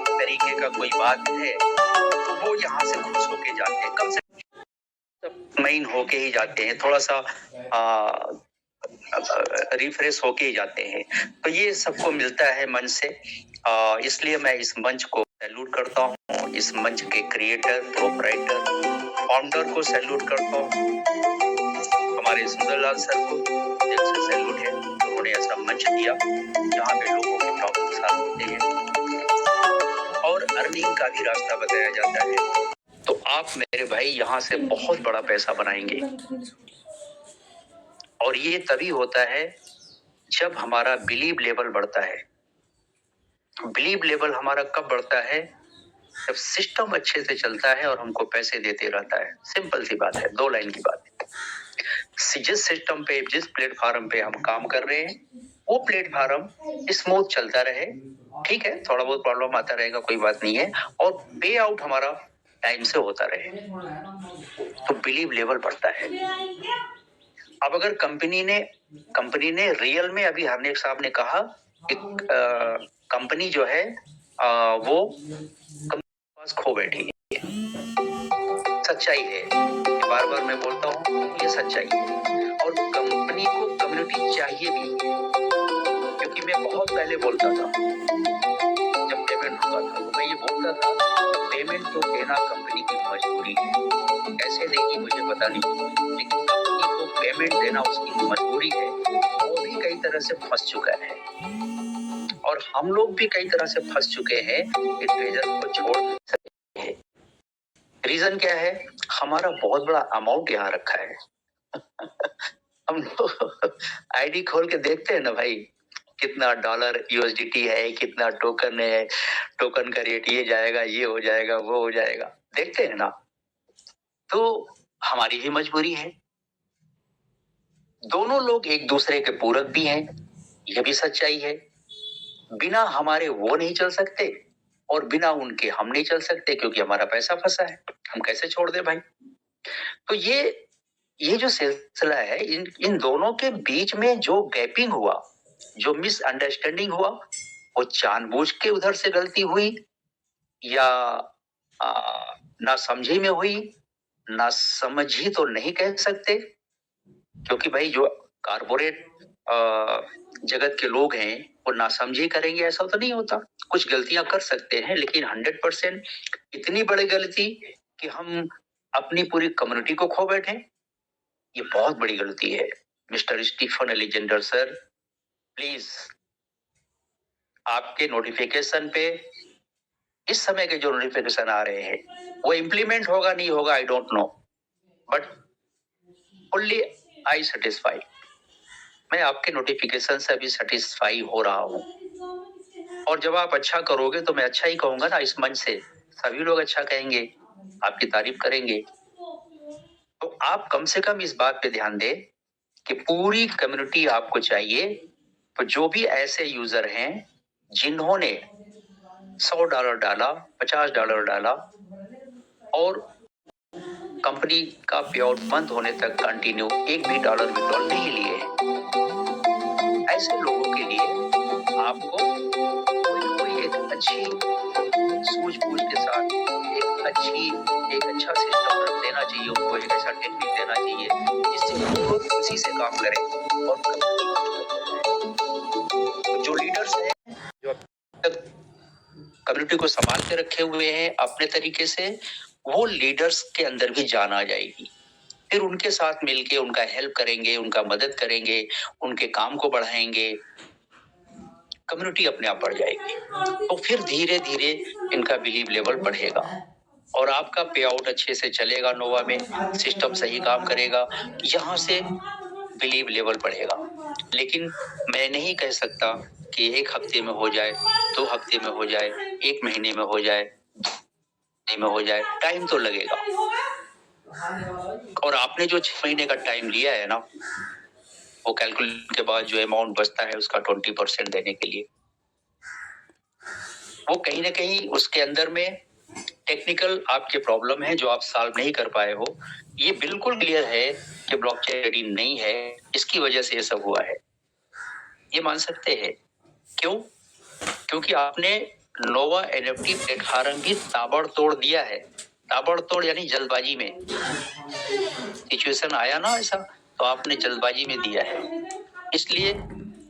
तरीके का कोई बात है, तो वो यहाँ से खुश होके जाते हैं, कम से कम महीन होके ही जाते हैं, थोड़ा सा रिफ्रेश होके ही जाते हैं। तो ये सबको मिलता है मंच से। इसलिए मैं इस मंच को सैल्यूट करता हूँ, इस मंच के क्रिएटर, प्रोपराइटर, फाउंडर को सैल्यूट करता हूँ। हमारे सुंदरलाल सर को दिल से सैल्यूट है, उन्होंने ऐसा मंच दिया जहाँ पे लोगों के प्रॉब्लम सॉल्व होते हैं और अर्निंग का भी रास्ता बताया जाता है। तो आप मेरे भाई यहाँ से बहुत बड़ा पैसा बनाएंगे, और ये तभी होता है जब हमारा बिलीव लेवल बढ़ता है। बिलीव लेवल हमारा कब बढ़ता है? जब सिस्टम अच्छे से चलता है और हमको पैसे देते रहता है। सिंपल सी बात है, 2 लाइन की बात है। जिस सिस्टम पे, जिस प्लेटफॉर्म पे हम काम कर रहे हैं, वो प्लेटफॉर्म स्मूथ चलता रहे, ठीक है, थोड़ा बहुत प्रॉब्लम आता रहेगा, कोई बात नहीं है, और पे आउट हमारा टाइम से होता रहे, तो बिलीव लेवल बढ़ता है। अब अगर कंपनी ने रियल में, अभी हरनेक साहब ने कहा कि कंपनी जो है वो पास खो बैठी है, सच्चाई है, बार बार मैं बोलता हूँ, ये सच्चाई है। और कंपनी को कम्युनिटी चाहिए भी, क्योंकि मैं बहुत पहले बोलता था, जब पेमेंट होता था, तो मैं ये बोलता था पेमेंट तो देना कंपनी की मजबूरी है। ऐसे देगी मुझे पता नहीं, लेकिन कंपनी को पेमेंट देना उसकी मजबूरी है। वो भी कई तरह से फंस चुका है और हम लोग भी कई तरह से फंस चुके हैं कि ट्रेजर को छोड़ नहीं सकते हैं। रीजन क्या है? हमारा बहुत बड़ा अमाउंट यहाँ रखा है। हम लोग आईडी खोल के देखते हैं ना भाई, कितना डॉलर यूएसडीटी है, कितना टोकन है, टोकन का रेट ये जाएगा, ये हो जाएगा, वो हो जाएगा, देखते हैं ना। तो हमारी भी मजबूरी है। दोनों लोग एक दूसरे के पूरक भी हैं, यह भी सच्चाई है। बिना हमारे वो नहीं चल सकते और बिना उनके हम नहीं चल सकते, क्योंकि हमारा पैसा फंसा है, हम कैसे छोड़ दे भाई। तो ये जो सिलसिला है, इन दोनों के बीच में जो गैपिंग हुआ, जो मिसअंडरस्टैंडिंग हुआ, वो जानबूझ के उधर से गलती हुई या ना समझी में हुई, ना समझी तो नहीं कह सकते, क्योंकि भाई जो कारपोरेट जगत के लोग हैं वो ना समझी करेंगे, ऐसा तो नहीं होता। कुछ गलतियां कर सकते हैं, लेकिन 100% इतनी बड़ी गलती कि हम अपनी पूरी कम्युनिटी को खो बैठे, ये बहुत बड़ी गलती है। Mister Stephen Alexander sir, please आपके नोटिफिकेशन पे, इस समय के जो नोटिफिकेशन आ रहे हैं, वो इम्प्लीमेंट होगा नहीं होगा I don't know, but fully I satisfy. मैं आपके नोटिफिकेशन से अभी सेटिस्फाई हो रहा हूँ, और जब आप अच्छा करोगे तो मैं अच्छा ही कहूंगा ना। इस मंच से सभी लोग अच्छा कहेंगे, आपकी तारीफ करेंगे। तो आप कम से कम इस बात पे ध्यान दें कि पूरी कम्युनिटी आपको चाहिए। तो जो भी ऐसे यूजर हैं जिन्होंने $100 डाला, $50 डाला और कंपनी का पे आउट बंद होने तक कंटिन्यू एक भी डॉलर विड्रॉल नहीं लिए हैं, ऐसे लोगों के लिए आपको कोई एक अच्छी सूझबूझ के साथ एक अच्छा सिस्टम देना चाहिए, उनको एक ऐसा टेक्निक देना चाहिए जिससे वो लोग खुशी से काम करें और जो लीडर्स हैं जो अब तक कम्युनिटी को संभाल के रखे हुए हैं अपने तरीके से, वो लीडर्स के अंदर भी जान आ जाएगी। फिर उनके साथ मिलके उनका हेल्प करेंगे, उनका मदद करेंगे, उनके काम को बढ़ाएंगे, कम्युनिटी अपने आप बढ़ जाएगी। तो फिर धीरे धीरे इनका बिलीव लेवल बढ़ेगा और आपका पे आउट अच्छे से चलेगा, नोवा में सिस्टम सही काम करेगा, यहाँ से बिलीव लेवल बढ़ेगा। लेकिन मैं नहीं कह सकता कि 1 हफ्ते में हो जाए, 2 हफ्ते में हो जाए, 1 महीने में हो जाए, टाइम तो लगेगा। और आपने जो 6 महीने का टाइम लिया है ना, वो कैलकुलेट के बाद जो अमाउंट बचता है उसका 20% देने के लिए, वो कहीं ना कहीं उसके अंदर में टेक्निकल आपके प्रॉब्लम है जो आप सॉल्व नहीं कर पाए हो। ये बिल्कुल क्लियर है कि ब्लॉकचेन रेडी नहीं है, इसकी वजह से ये सब हुआ है, ये मान सकते हैं। क्यों? क्योंकि आपने नोवा एनएफटी प्लेटफॉर्म भी ताबड़तोड़ दिया है। ताबड़तोड़ यानी जल्दबाजी में सिचुएशन आया ना ऐसा, तो आपने जल्दबाजी में दिया है, इसलिए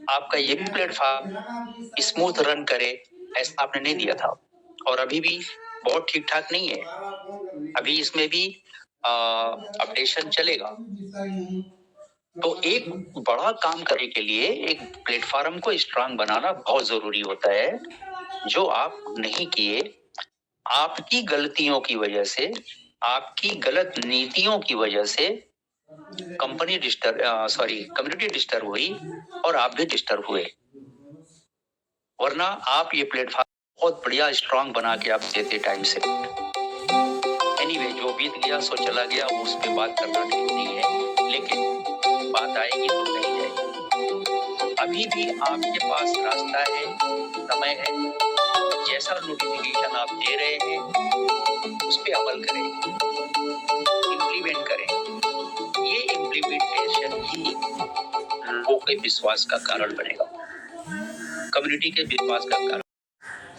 आपका ये भी प्लेटफॉर्म स्मूथ रन करे ऐसा आपने नहीं दिया था। और अभी भी बहुत ठीक ठाक नहीं है, अभी इसमें भी अपडेशन चलेगा। तो एक बड़ा काम करने के लिए एक प्लेटफॉर्म को स्ट्रांग बनाना बहुत जरूरी होता है, जो आप नहीं किए। आपकी गलतियों की वजह से, आपकी गलत नीतियों की वजह से कम्युनिटी डिस्टर्ब हुई और आप भी डिस्टर्ब हुए। वरना आप ये प्लेटफॉर्म बहुत बढ़िया स्ट्रांग बना के आप देते टाइम से। एनीवे, जो बीत गया सो चला गया, उस पे बात करना ठीक नहीं है, लेकिन बात आएगी तो कही जाएगी। अभी भी आपके पास रास्ता है, समय है। जैसा नोटिफिकेशन आप दे रहे हैं उस पे अमल करें, इम्प्लीमेंट करें। ये इम्प्लीमेंटेशन ही लोगों के विश्वास का कारण बनेगा, कम्युनिटी के विश्वास का कारण।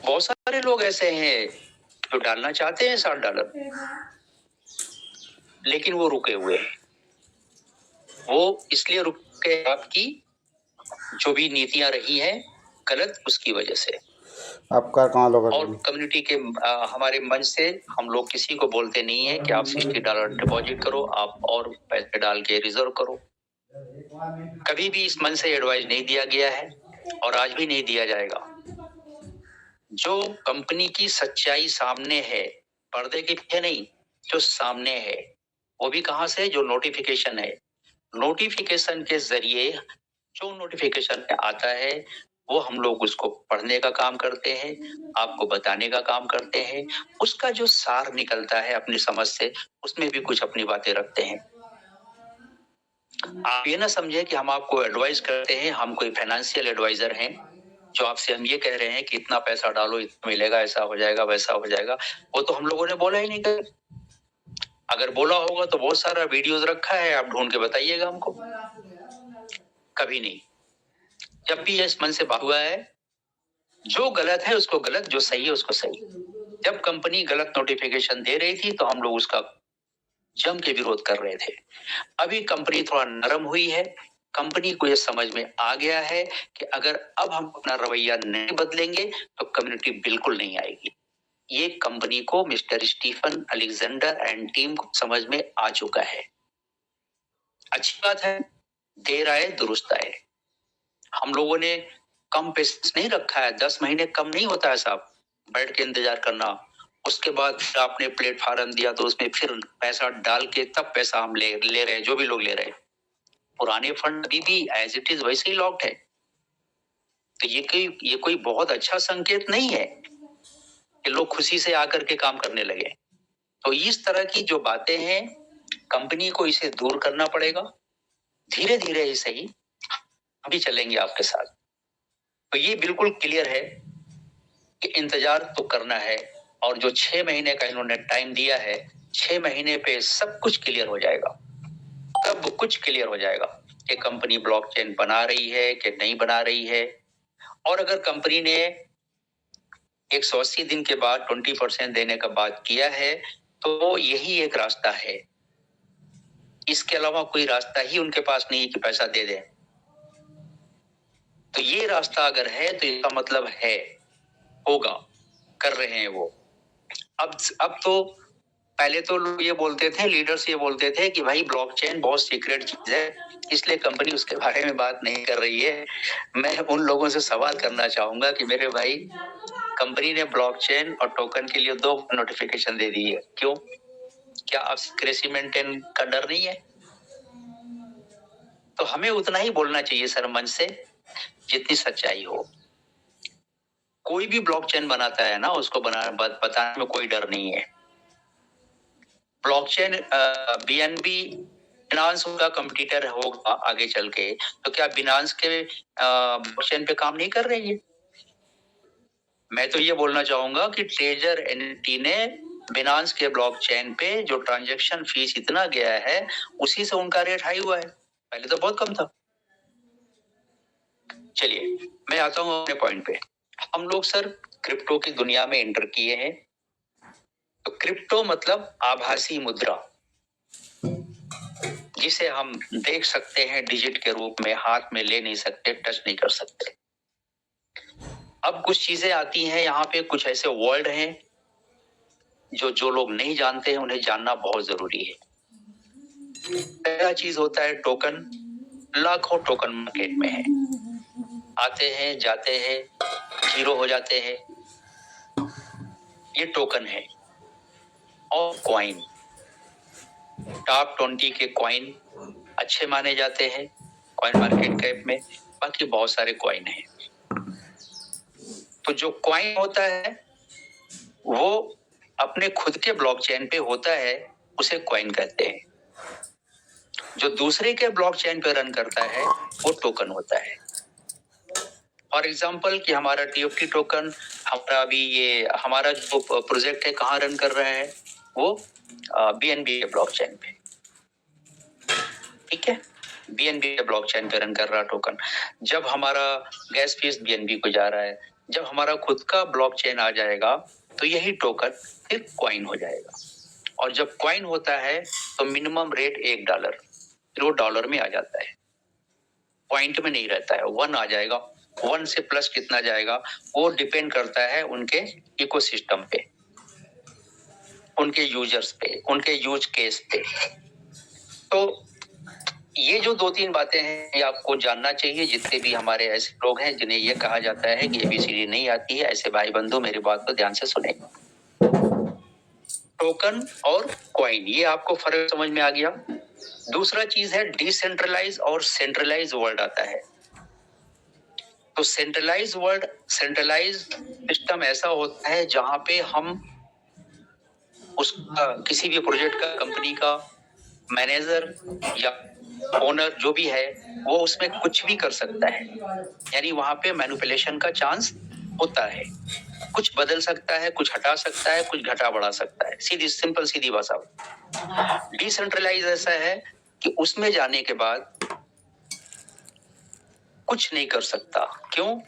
बहुत सारे लोग ऐसे हैं जो डालना चाहते हैं $60, लेकिन वो रुके हुए हैं। वो इसलिए रुके, आपकी जो भी नीतियां रही हैं गलत, उसकी वजह से।
आपका कहाँ लोग
और कम्युनिटी के हमारे मंच से हम लोग किसी को बोलते नहीं है कि आप $60 डिपॉजिट करो, आप और पैसे डाल के रिजर्व करो। कभी भी इस मंच से एडवाइस नहीं दिया गया है और आज भी नहीं दिया जाएगा। जो कंपनी की सच्चाई सामने है, पर्दे के पीछे नहीं, जो सामने है, वो भी कहां से, जो नोटिफिकेशन है। नोटिफिकेशन के जरिए जो नोटिफिकेशन आता है वो हम लोग उसको पढ़ने का काम करते हैं, आपको बताने का काम करते हैं। उसका जो सार निकलता है अपनी समझ से, उसमें भी कुछ अपनी बातें रखते हैं। आप ये ना समझे कि हम आपको एडवाइस करते हैं, हम कोई फाइनेंशियल एडवाइजर हैं जो आपसे हम ये कह रहे हैं कि इतना पैसा डालो, इतना मिलेगा, ऐसा हो जाएगा, वैसा हो जाएगा। वो तो हम लोगों ने बोला ही नहीं कभी। अगर बोला होगा तो बहुत सारा वीडियोस रखा है, आप ढूंढ के बताइएगा हमको। कभी नहीं। जब भी इस मन से बात हुआ है, जो गलत है उसको गलत, जो सही है उसको सही। जब कंपनी गलत नोटिफिकेशन दे रही थी तो हम लोग उसका जम के विरोध कर रहे थे। अभी कंपनी थोड़ा नरम हुई है, कंपनी को ये समझ में आ गया है कि अगर अब हम अपना रवैया नहीं बदलेंगे तो कम्युनिटी बिल्कुल नहीं आएगी। ये कंपनी को mister Stephen Alexander and team को समझ में आ चुका है। अच्छी बात है, देर आए दुरुस्त आए। हम लोगों ने कम पेशेंस नहीं रखा है। 10 महीने कम नहीं होता है साहब, बैठ के इंतजार करना। उसके बाद आपने प्लेटफॉर्म दिया तो उसमें फिर पैसा डाल के तब पैसा हम ले रहे हैं, जो भी लोग ले रहे हैं। पुराने फंड अभी भी एज इट इज वैसे ही लॉक्ड है। तो ये कोई बहुत अच्छा संकेत नहीं है कि लोग खुशी से आकर के काम करने लगे। तो इस तरह की जो बातें हैं, कंपनी को इसे दूर करना पड़ेगा। धीरे धीरे ही सही, हम भी चलेंगे आपके साथ। तो ये बिल्कुल क्लियर है कि इंतजार तो करना है, और जो 6 महीने का इन्होंने टाइम दिया है, 6 महीने पे सब कुछ क्लियर हो जाएगा। सब कुछ क्लियर हो जाएगा कि कंपनी ब्लॉकचेन बना रही है कि नहीं बना रही है। और अगर कंपनी ने 180 दिन के बाद 20% देने का बात किया है, तो यही एक रास्ता है। इसके अलावा कोई रास्ता ही उनके पास नहीं है कि पैसा दे दें। तो ये रास्ता अगर है तो इसका मतलब है होगा, कर रहे हैं वो। अब तो पहले तो लोग ये बोलते थे, लीडर्स ये बोलते थे कि भाई ब्लॉकचेन बहुत सीक्रेट चीज है, इसलिए कंपनी उसके बारे में बात नहीं कर रही है। मैं उन लोगों से सवाल करना चाहूंगा कि मेरे भाई, कंपनी ने ब्लॉकचेन और टोकन के लिए 2 नोटिफिकेशन दे दी है, क्यों? क्या आप सीक्रेसी मेंटेन का डर नहीं है? तो हमें उतना ही बोलना चाहिए सर मंच से जितनी सच्चाई हो। कोई भी ब्लॉकचेन बनाता है ना, उसको बताने में कोई डर नहीं है। ब्लॉकचेन बीएनबी बिनांस का कंपटीटर होगा आगे चल के, तो क्या बिनांस के ब्लॉकचेन पे काम नहीं कर रही है? मैं तो ये बोलना चाहूंगा कि ट्रेजर एनएफटी ने बिनांस के ब्लॉकचेन पे जो ट्रांजैक्शन फीस इतना गया है, उसी से उनका रेट हाई हुआ है। पहले तो बहुत कम था। चलिए मैं आता हूं अपने पॉइंट पे। हम लोग सर क्रिप्टो की दुनिया में एंटर किए हैं। तो क्रिप्टो मतलब आभासी मुद्रा, जिसे हम देख सकते हैं डिजिट के रूप में, हाथ में ले नहीं सकते, टच नहीं कर सकते। अब कुछ चीजें आती हैं यहाँ पे, कुछ ऐसे वर्ड हैं जो लोग नहीं जानते हैं, उन्हें जानना बहुत जरूरी है। पहला चीज होता है टोकन। लाखों टोकन मार्केट में है, आते हैं जाते हैं, जीरो हो जाते हैं। ये टोकन है। और कॉइन, टॉप 20 के कॉइन अच्छे माने जाते हैं कॉइन मार्केट कैप में, बाकी बहुत सारे कॉइन हैं। तो जो कॉइन होता है वो अपने खुद के ब्लॉकचेन पे होता है, उसे कॉइन कहते हैं। जो दूसरे के ब्लॉकचेन पे रन करता है वो टोकन होता है। फॉर एग्जांपल कि हमारा TFT टोकन, हमारा अभी ये हमारा जो प्रोजेक्ट है कहाँ रन कर रहा है, वो BNB के ब्लॉकचेन पे। ठीक है, BNB के ब्लॉकचेन पे रन कर रहा टोकन। जब हमारा गैस फीस BNB को जा रहा है, जब हमारा खुद का ब्लॉकचेन आ जाएगा तो यही टोकन फिर कॉइन हो जाएगा। और जब कॉइन होता है तो मिनिमम रेट $1, फिर वो डॉलर में आ जाता है, पॉइंट में नहीं रहता है। 1 आ जाएगा, 1 से प्लस कितना जाएगा वो डिपेंड करता है उनके इकोसिस्टम पे, उनके यूजर्स पे, उनके यूज केस पे। तो ये जो 2-3 बातें हैं ये आपको जानना चाहिए। जितने भी हमारे ऐसे लोग हैं जिन्हें ये कहा जाता है कि ABCD नहीं आती है, ऐसे भाई बंधु मेरी बात को ध्यान से सुने। टोकन और कॉइन, ये आपको फर्क समझ में आ गया। दूसरा चीज है डिसेंट्रलाइज और सेंट्रलाइज वर्ल्ड आता है। तो सेंट्रलाइज वर्ल्ड, सेंट्रलाइज सिस्टम ऐसा होता है जहां पे हम उसका किसी भी प्रोजेक्ट का, कंपनी का मैनेजर या ओनर जो भी है वो उसमें कुछ भी कर सकता है। यानी वहां पे मैनिपुलेशन का चांस होता है, कुछ बदल सकता है, कुछ हटा सकता है, कुछ घटा बढ़ा सकता है। सीधी सिंपल सीधी भाषा। डिसेंट्रलाइज ऐसा है कि उसमें जाने के बाद कुछ नहीं कर सकता। क्यों?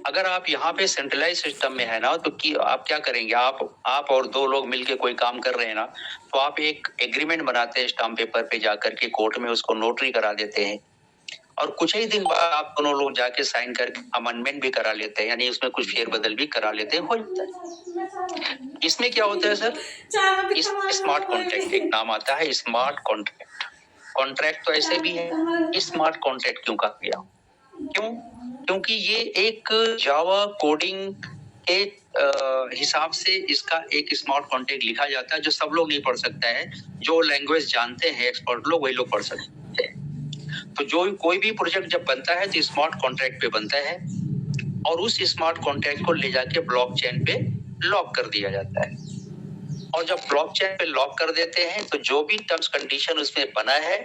अगर आप यहाँ पे सेंट्रलाइज सिस्टम में है ना, तो आप क्या करेंगे, आप और 2 लोग मिलके कोई काम कर रहे हैं ना, तो आप एक एग्रीमेंट बनाते हैं, स्टाम्प पेपर पे जाकर के कोर्ट में उसको नोटरी करा देते हैं, और कुछ ही दिन बाद आप दोनों लोग जाके साइन करके अमेंडमेंट भी करा लेते हैं, यानी उसमें कुछ फेरबदल भी करा लेते हैं, हो जाता है। इसमें क्या होता है सर, इस स्मार्ट कॉन्ट्रैक्ट एक नाम आता है, स्मार्ट कॉन्ट्रैक्ट। कॉन्ट्रैक्ट तो ऐसे भी है, स्मार्ट कॉन्ट्रैक्ट क्यों कहा गया? क्यों? क्योंकि ये एक जावा कोडिंग के हिसाब से इसका एक स्मार्ट कॉन्ट्रैक्ट लिखा जाता है, जो सब लोग नहीं पढ़ सकता है। जो लैंग्वेज जानते हैं एक्सपर्ट लोग, वही लोग पढ़ सकते हैं। तो जो कोई भी प्रोजेक्ट जब बनता है तो स्मार्ट कॉन्ट्रैक्ट पे बनता है, और उस स्मार्ट कॉन्ट्रैक्ट को ले जाके ब्लॉकचेन पे लॉक कर दिया जाता है। और जब ब्लॉकचेन पे लॉक कर देते हैं तो जो भी टर्म्स कंडीशन उसमें बना है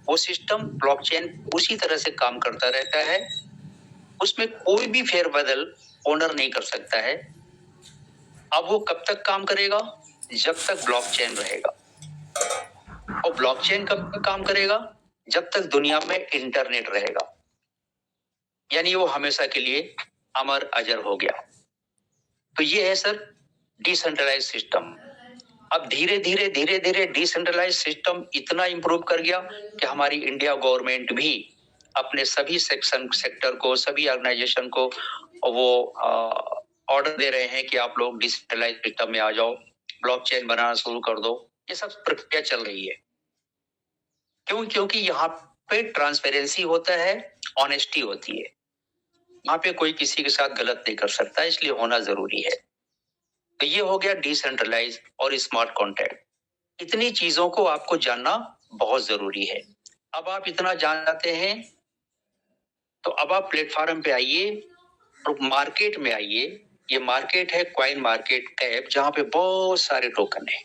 वो सिस्टम ब्लॉकचेन उसी तरह से काम करता रहता है, उसमें कोई भी फेरबदल ओनर नहीं कर सकता है। अब वो कब तक काम करेगा? जब तक ब्लॉकचेन रहेगा। और ब्लॉकचेन कब तक काम करेगा? जब तक दुनिया में इंटरनेट रहेगा, यानी वो हमेशा के लिए अमर अजर हो गया। तो ये है सर डिसेंट्रलाइज सिस्टम। अब धीरे धीरे डिसेंट्रलाइज सिस्टम इतना इंप्रूव कर गया कि हमारी इंडिया गवर्नमेंट भी अपने सभी सेक्टर को, सभी ऑर्गेनाइजेशन को वो ऑर्डर दे रहे हैं कि आप लोग डिसेंट्रलाइज सिस्टम में आ जाओ, ब्लॉकचेन बनाना शुरू कर दो। ये सब प्रक्रिया चल रही है। क्यों? क्योंकि यहाँ पे ट्रांसपेरेंसी होता है, ऑनेस्टी होती है, यहाँ पे कोई किसी के साथ गलत नहीं कर सकता, इसलिए होना जरूरी है। तो ये हो गया डिसेंट्रलाइज और स्मार्ट कॉन्ट्रैक्ट। इतनी चीजों को आपको जानना बहुत जरूरी है। अब आप इतना जान जाते हैं तो अब आप प्लेटफॉर्म पे आइए और मार्केट में आइए। ये मार्केट है कॉइन मार्केट ऐप, जहां पे बहुत सारे टोकन है।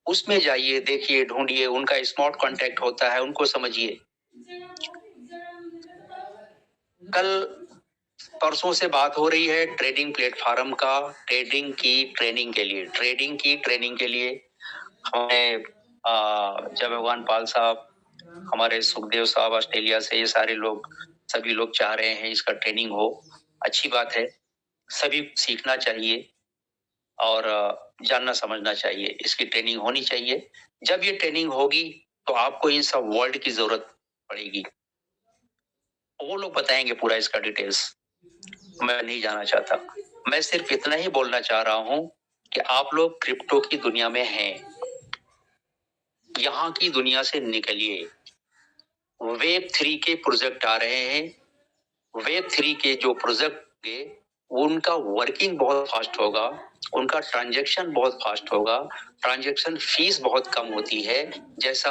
उसमें जाइए, देखिए, ढूंढिए, उनका स्मार्ट कॉन्ट्रैक्ट होता है, उनको समझिए। कल परसों से बात हो रही है ट्रेडिंग प्लेटफॉर्म का, ट्रेडिंग की ट्रेनिंग के लिए हमें जब भगवान पाल साहब, हमारे सुखदेव साहब ऑस्ट्रेलिया से, ये सारे लोग, सभी लोग चाह रहे हैं इसका ट्रेनिंग हो। अच्छी बात है, सभी सीखना चाहिए और जानना समझना चाहिए, इसकी ट्रेनिंग होनी चाहिए। जब ये ट्रेनिंग होगी तो आपको इन सब वर्ड की जरूरत पड़ेगी। वो लोग बताएंगे पूरा इसका डिटेल्स, मैं नहीं जाना चाहता। मैं सिर्फ इतना ही बोलना चाह रहा हूं कि आप लोग क्रिप्टो की दुनिया में हैं, यहाँ की दुनिया से निकलिए। वेब 3 के प्रोजेक्ट आ रहे हैं। वेब 3 के जो प्रोजेक्ट है उनका वर्किंग बहुत फास्ट होगा, उनका ट्रांजैक्शन बहुत फास्ट होगा, ट्रांजैक्शन फीस बहुत कम होती है, जैसा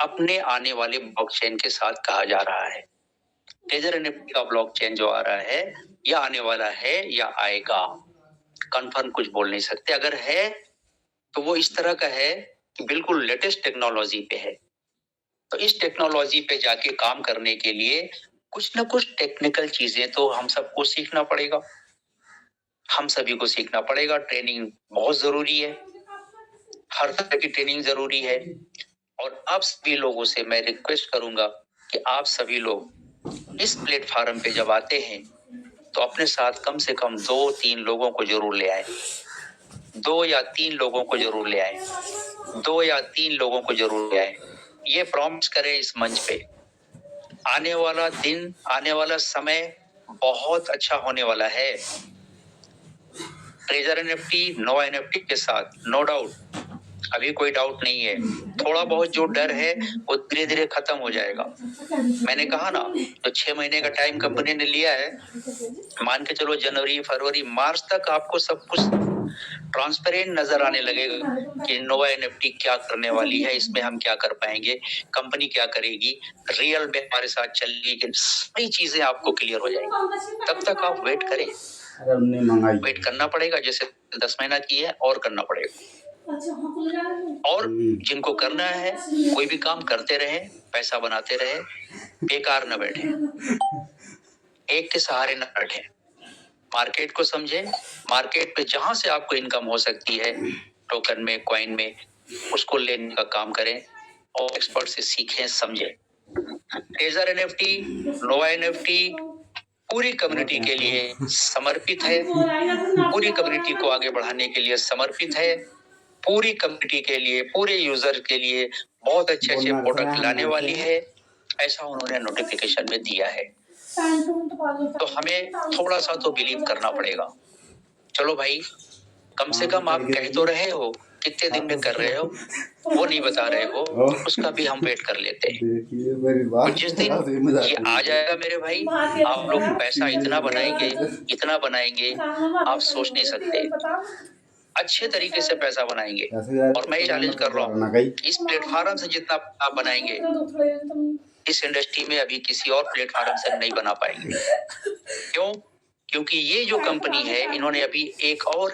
अपने आने वाले ब्लॉकचेन के साथ कहा जा रहा है। टेजर एनएफटी का ब्लॉकचेन जो आ रहा है या आने वाला है या आएगा, कंफर्म कुछ बोल नहीं सकते। अगर है तो वो इस तरह का है कि बिल्कुल लेटेस्ट टेक्नोलॉजी पे है। तो इस टेक्नोलॉजी पे जाके काम करने के लिए कुछ ना कुछ टेक्निकल चीजें तो हम सबको सीखना पड़ेगा, हम सभी को सीखना पड़ेगा। ट्रेनिंग बहुत जरूरी है, हर तरह की ट्रेनिंग जरूरी है। और आप सभी लोगों से मैं रिक्वेस्ट करूंगा कि आप सभी लोग इस प्लेटफॉर्म पे जब आते हैं तो अपने साथ कम से कम 2-3 लोगों को जरूर ले आए, 2 या 3 लोगों को जरूर ले आए, 2 या 3 लोगों को जरूर ले आए। ये प्रॉमिस करें इस मंच पे, आने वाला दिन, आने वाला समय बहुत अच्छा होने वाला है। ट्रेजर एनएफटी, नो एनएफटी के साथ, नो डाउट, अभी कोई डाउट नहीं है। थोड़ा बहुत जो डर है वो धीरे धीरे खत्म हो जाएगा। मैंने कहा ना, तो 6 महीने का टाइम कंपनी ने लिया है, मान के चलो जनवरी, फरवरी, मार्च तक आपको सब कुछ ट्रांसपेरेंट नजर आने लगेगा कि नोवा एनएफटी क्या करने वाली है, इसमें हम क्या कर पाएंगे, कंपनी क्या करेगी, रियल में हमारे साथ चलेगी, सारी चीजें आपको क्लियर हो जाएंगी। तब तक आप वेट करें, वेट करना पड़ेगा, जैसे 10 महीना की है और करना पड़ेगा। और जिनको करना है कोई भी काम करते रहे, पैसा बनाते रहे, बेकार न बैठे, एक के सहारे न बैठे। मार्केट को समझे, मार्केट पे जहां से आपको इनकम हो सकती है, टोकन में, कॉइन में, उसको लेने का काम करें और एक्सपर्ट से सीखें, समझें। ट्रेजर एनएफटी, नोवा एनएफटी पूरी कम्युनिटी के लिए समर्पित है, पूरी कम्युनिटी को आगे बढ़ाने के लिए समर्पित है, पूरी कम्युनिटी के लिए, पूरे यूजर के लिए बहुत अच्छे अच्छे प्रोडक्ट लाने वाली है, ऐसा उन्होंने नोटिफिकेशन में दिया है। तो हमें थोड़ा सा तो बिलीव करना पड़ेगा। चलो भाई, कम से कम आप कह तो रहे हो, कितने दिन में कर रहे हो वो नहीं बता रहे हो, उसका भी हम वेट कर लेते हैं। जिस दिन ये आ जाएगा मेरे भाई, आप लोग पैसा इतना बनाएंगे आप सोच नहीं सकते, अच्छे तरीके से पैसा बनाएंगे। और मैं चैलेंज कर रहा हूँ, इस प्लेटफॉर्म से जितना आप बनाएंगे, इस इंडस्ट्री में अभी किसी और प्लेटफॉर्म से नहीं बना पाएंगे। क्यों? क्योंकि ये जो कंपनी है, इन्होंने अभी एक और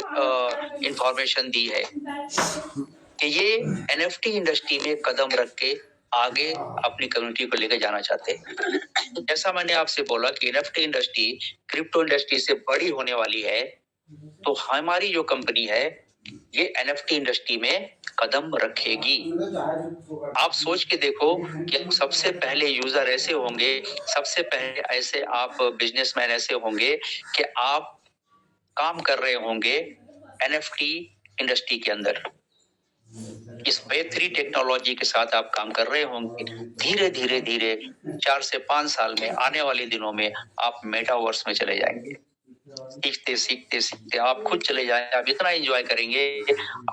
इंफॉर्मेशन दी है कि ये एनएफटी इंडस्ट्री में कदम रख के आगे अपनी कम्युनिटी को लेकर जाना चाहते हैं। जैसा मैंने आपसे बोला कि एनएफटी इंडस्ट्री क्रिप्टो इंडस्ट्री से बड़ी होने वाली है, तो हमारी जो कंपनी है ये एनएफटी इंडस्ट्री में कदम रखेगी। आप सोच के देखो कि सबसे पहले यूजर ऐसे होंगे, सबसे पहले ऐसे आप बिजनेसमैन ऐसे होंगे कि आप काम कर रहे होंगे एनएफटी इंडस्ट्री के अंदर, इस वेब3 टेक्नोलॉजी के साथ आप काम कर रहे होंगे। धीरे धीरे धीरे 4 से 5 साल में, आने वाले दिनों में आप मेटावर्स में चले जाएंगे। सीखते सीखते सीखते आप खुद चले जाएंगे। आप इतना एंजॉय करेंगे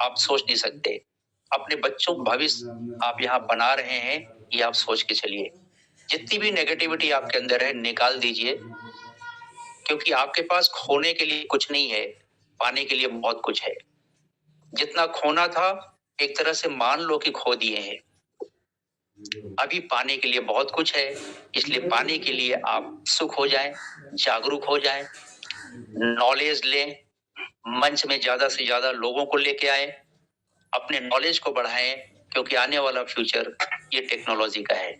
आप सोच नहीं सकते। अपने बच्चों का भविष्य आप यहाँ बना रहे हैं, ये आप सोच के चलिए। जितनी भी नेगेटिविटी आपके अंदर है निकाल दीजिए, क्योंकि आपके पास खोने के लिए कुछ नहीं है, पाने के लिए बहुत कुछ है। जितना खोना था एक तरह से मान लो कि खो दिए हैं, अभी पाने के लिए बहुत कुछ है। इसलिए पाने के लिए आप सुख हो जाएं, जागरूक हो जाएं, नॉलेज लें, मंच में ज्यादा से ज्यादा लोगों को लेके आए, अपने नॉलेज को बढ़ाएं, क्योंकि आने वाला फ्यूचर ये टेक्नोलॉजी का है।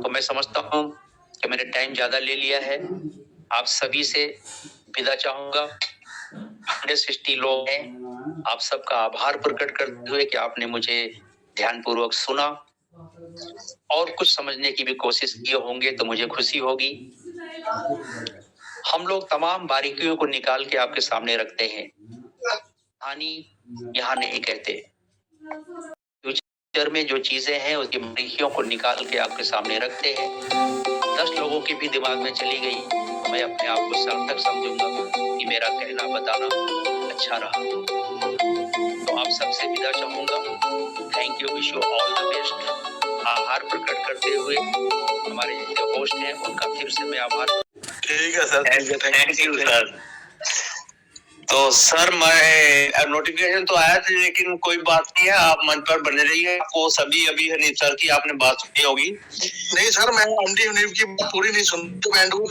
तो मैं समझता हूं कि मैंने टाइम ज्यादा ले लिया है। आप सभी से विदा चाहूंगा। 160 लोग हैं, आप सबका आभार प्रकट करते हुए कि आपने मुझे ध्यानपूर्वक सुना और कुछ समझने की भी कोशिश किए होंगे तो मुझे खुशी होगी। हम लोग तमाम बारीकियों को निकाल के आपके सामने रखते हैं, कहानी यहाँ नहीं कहते। फ्यूचर में जो चीजें हैं उसकी बारीकियों को निकाल के आपके सामने रखते हैं। 10 लोगों के भी दिमाग में चली गई तो मैं अपने आप को सार्थक समझूंगा कि मेरा कहना बताना अच्छा रहा। तो आप सबसे विदा चाहूंगा। Thank you, wish you all the best. आभार प्रकट करते हुए हमारे जो होस्ट हैं उनका फिर से मैं आभार।
ठीक है सर, थैंक यू सर। तो सर मैं नोटिफिकेशन तो आया था, लेकिन कोई बात नहीं है, आप मंच पर बने रहिए। आपको सभी अभी हनीफ सर की आपने बात सुनी होगी।
नहीं सर, मैं एमडी हनीफ की बात पूरी नहीं सुनी, तो मैं कुछ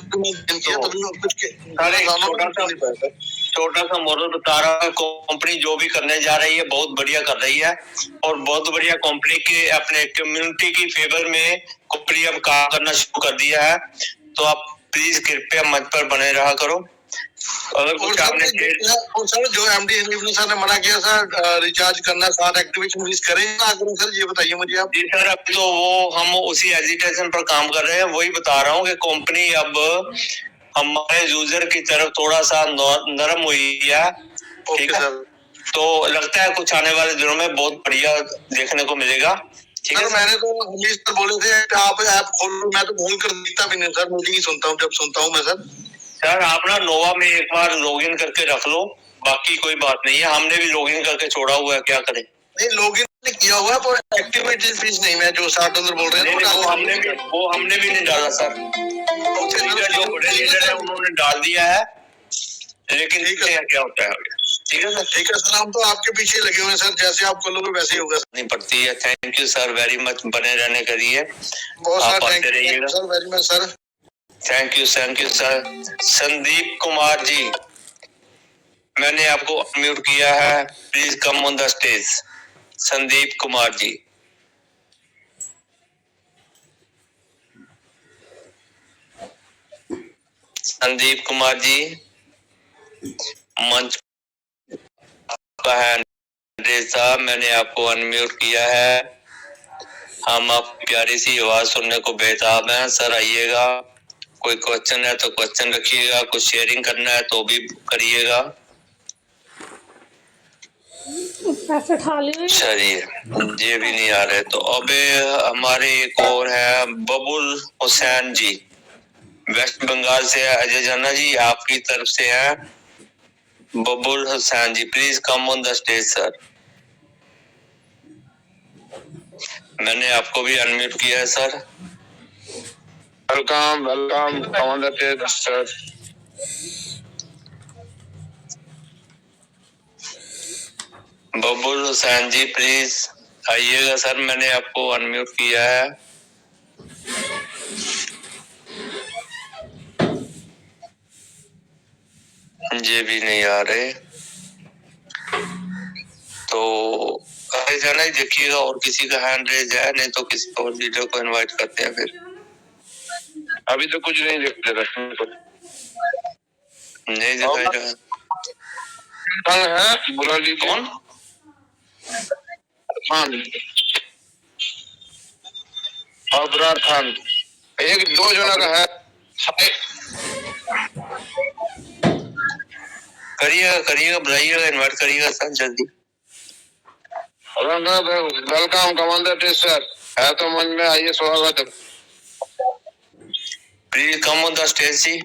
छोटा सा मॉडल बता रहा हूँ। कंपनी जो भी करने जा रही है बहुत बढ़िया कर रही है, और बहुत बढ़िया कंपनी के अपने कम्युनिटी की फेवर में कंपनी अब काम करना शुरू कर दिया है। तो आप प्लीज कृपया मंच पर बने रहा करो। अगर कुछ आपने
सर जो एमडी हनीफ सर ने मना किया सर रिचार्ज करना, साथ एक्टिवेशन फीस करें ना करें सर, ये बताइए मुझे आप।
जी सर, अब तो वो हम उसी एजिटेशन पर काम कर रहे हैं। वही बता रहा हूँ कि कंपनी अब हमारे यूजर की तरफ थोड़ा सा नरम हुई है। ठीक है सर, तो लगता है कुछ आने वाले दिनों में बहुत बढ़िया देखने को मिलेगा। ठीक है,
मैंने तो हनीफ सर बोले थे आप ऐप खोलो, मैं तो भूल कर दिखता भी नहीं सर, मुझे ही सुनता हूँ जब सुनता हूँ मैं सर।
सर आप ना नोवा में एक बार लॉगिन करके रख लो, बाकी कोई बात नहीं है। हमने भी लॉगिन करके छोड़ा हुआ है, क्या करें।
नहीं लॉगिन किया हुआ है पर एक्टिविटी फीस नहीं, मैं जो $60 बोल रहे हैं
वो हमने भी नहीं डाला सर। जो बड़े लीडर है उन्होंने डाल दिया है, लेकिन क्या होता है। ठीक है सर,
ठीक है सर, हम तो आपके पीछे लगे हुए हैं सर, जैसे आप करोगे वैसे ही होगा।
नहीं पड़ती है। Thank you sir very much, बने रहने के लिए
बहुत सारा thank you sir, very much sir.
Thank you sir. Sandeep Kumar ji, मैंने आपको अनम्यूट किया है, please come on the stage. Sandeep Kumar ji, Sandeep Kumar ji मंच का है। साहब मैंने आपको अनम्यूट किया है, हम आप प्यारी सी आवाज सुनने को बेताब हैं। सर आइएगा, कोई क्वेश्चन है तो क्वेश्चन रखिएगा, कुछ शेयरिंग करना है तो भी करिएगा। चलिए, ये भी नहीं आ रहे तो अब हमारे एक और है बबुल हुसैन जी, वेस्ट बंगाल से है। अजय जन्ना जी आपकी तरफ से है Babul Hussain ji, please come on the stage sir. मैंने आपको भी अनम्यूट किया है sir.
Welcome on the stage sir.
Babul Hussain ji please आइएगा सर, मैंने आपको अनम्यूट किया है। ये भी नहीं आ रहे, तो ऐसा नहीं देखिएगा और किसी का हैंड रेज है, नहीं तो किसी और लीडर को इनवाइट करते हैं फिर।
अभी तो कुछ नहीं दिख रहा
नहीं दिखाई रहा
है। बुराली
कौन?
खान अबरार खान, एक 2 जना का है।
करिएगा बुलाइएगा, इनवाइट करिएगा सर जल्दी।
वेलकम कमांडर टीचर, है तो मंच में आइए, स्वागत है।
Please come on the stage जी।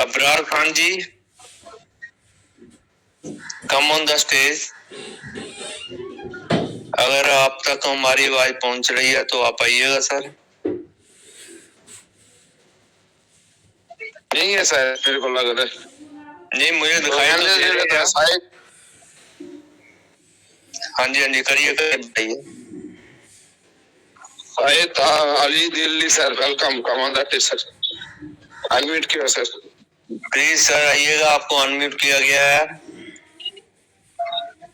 Abrar Khan ji, come on the stage. अगर आप तक हमारी आवाज पहुंच रही है तो आप आइएगा सर।
नहीं है सर, मेरे को लग रहा है
नहीं, मुझे दिखाई तो दे रहा है। हाँ जी करिए बताइए।
Ali Delhi sir, welcome commander teacher, unmute किया सर।
प्लीज सर आइएगा, आपको अनम्यूट किया गया है।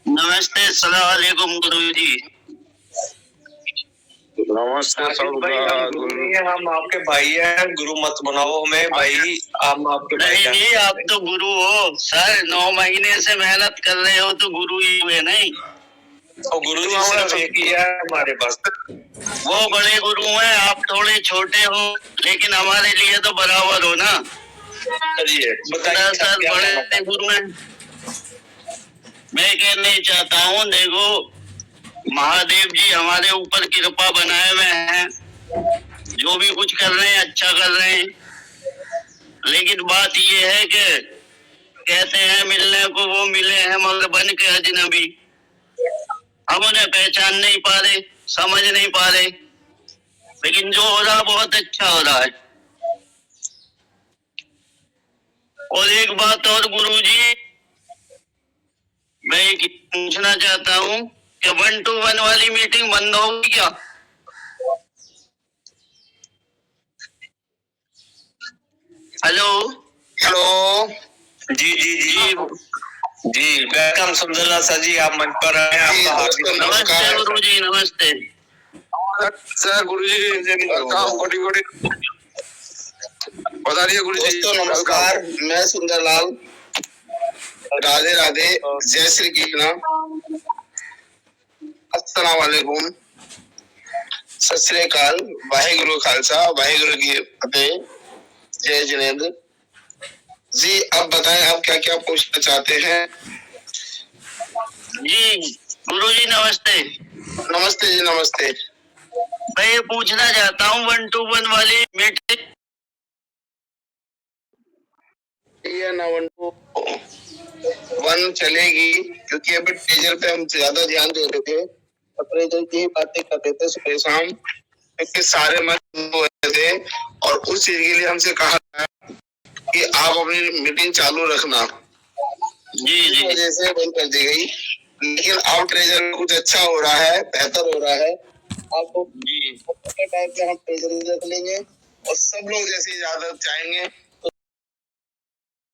नमस्ते, अस्सलाम वालेकुम गुरुजी।
नमस्ते
सर, हम आपके भाई हैं, गुरु मत बनाओ हमें भाई, आप आपके भाई हैं।
नहीं, आप तो गुरु हो सर, 9 महीने से मेहनत कर रहे हो तो गुरु ही हुए नहीं।
और गुरु जी सिर्फ एक ही है हमारे पास।
वो बड़े गुरु हैं, आप थोड़े छोटे हो, लेकिन हमारे लिए तो बराबर हो ना।
चलिए बताइए
सर, बड़े गुरु हैं। मैं कहना चाहता हूँ, देखो महादेव जी हमारे ऊपर कृपा बनाए हुए हैं, जो भी कुछ कर रहे हैं अच्छा कर रहे हैं, लेकिन बात ये है कि कहते हैं मिलने को वो मिले हैं मगर बन के अजनबी। हम उन्हें पहचान नहीं पा रहे, समझ नहीं पा रहे, लेकिन जो हो रहा बहुत अच्छा हो रहा है। और एक बात और गुरुजी, मैं पूछना चाहता हूँ कि 1-to-1 वाली मीटिंग बंद होगी क्या? हेलो
जी वेलकम सुंदरलाल सर जी, आप मंच पर आए, आपका हार्दिक
नमस्ते गुरुजी, नमस्ते
सर। गुरुजी वेलकम, कोटि बता रही है गुरुजी।
नमस्कार, मैं सुंदरलाल, राधे राधे, जय श्री कृष्णा, अस्सलाम वालेकुम, सत श्री अकाल, वाहिगुरु खालसा, वाहिगुरु की फतेह, जय जिनेंद्र जी। अब बताएं आप क्या क्या पूछना चाहते हैं।
जी गुरुजी नमस्ते।
नमस्ते जी, नमस्ते।
मैं ये पूछना चाहता हूँ 1-to-1 वाली मीटिंग
या ना 1-to-1 चलेगी, क्योंकि अभी टीचर पे हम ज्यादा ध्यान दे रहे थे, टीचर की बातें करते थे सुबह शाम, क्योंकि सारे मन हो रहे थे, और उस चीज के लिए हमसे कहा कि आप अपनी मीटिंग चालू रखना। जी वजह से बंद कर दी गई, लेकिन अब ट्रेजर में कुछ अच्छा हो रहा है, बेहतर हो रहा है। आपको जी टाइम पे हम ट्रेजर रख लेंगे, और सब लोग जैसे इजाजत चाहेंगे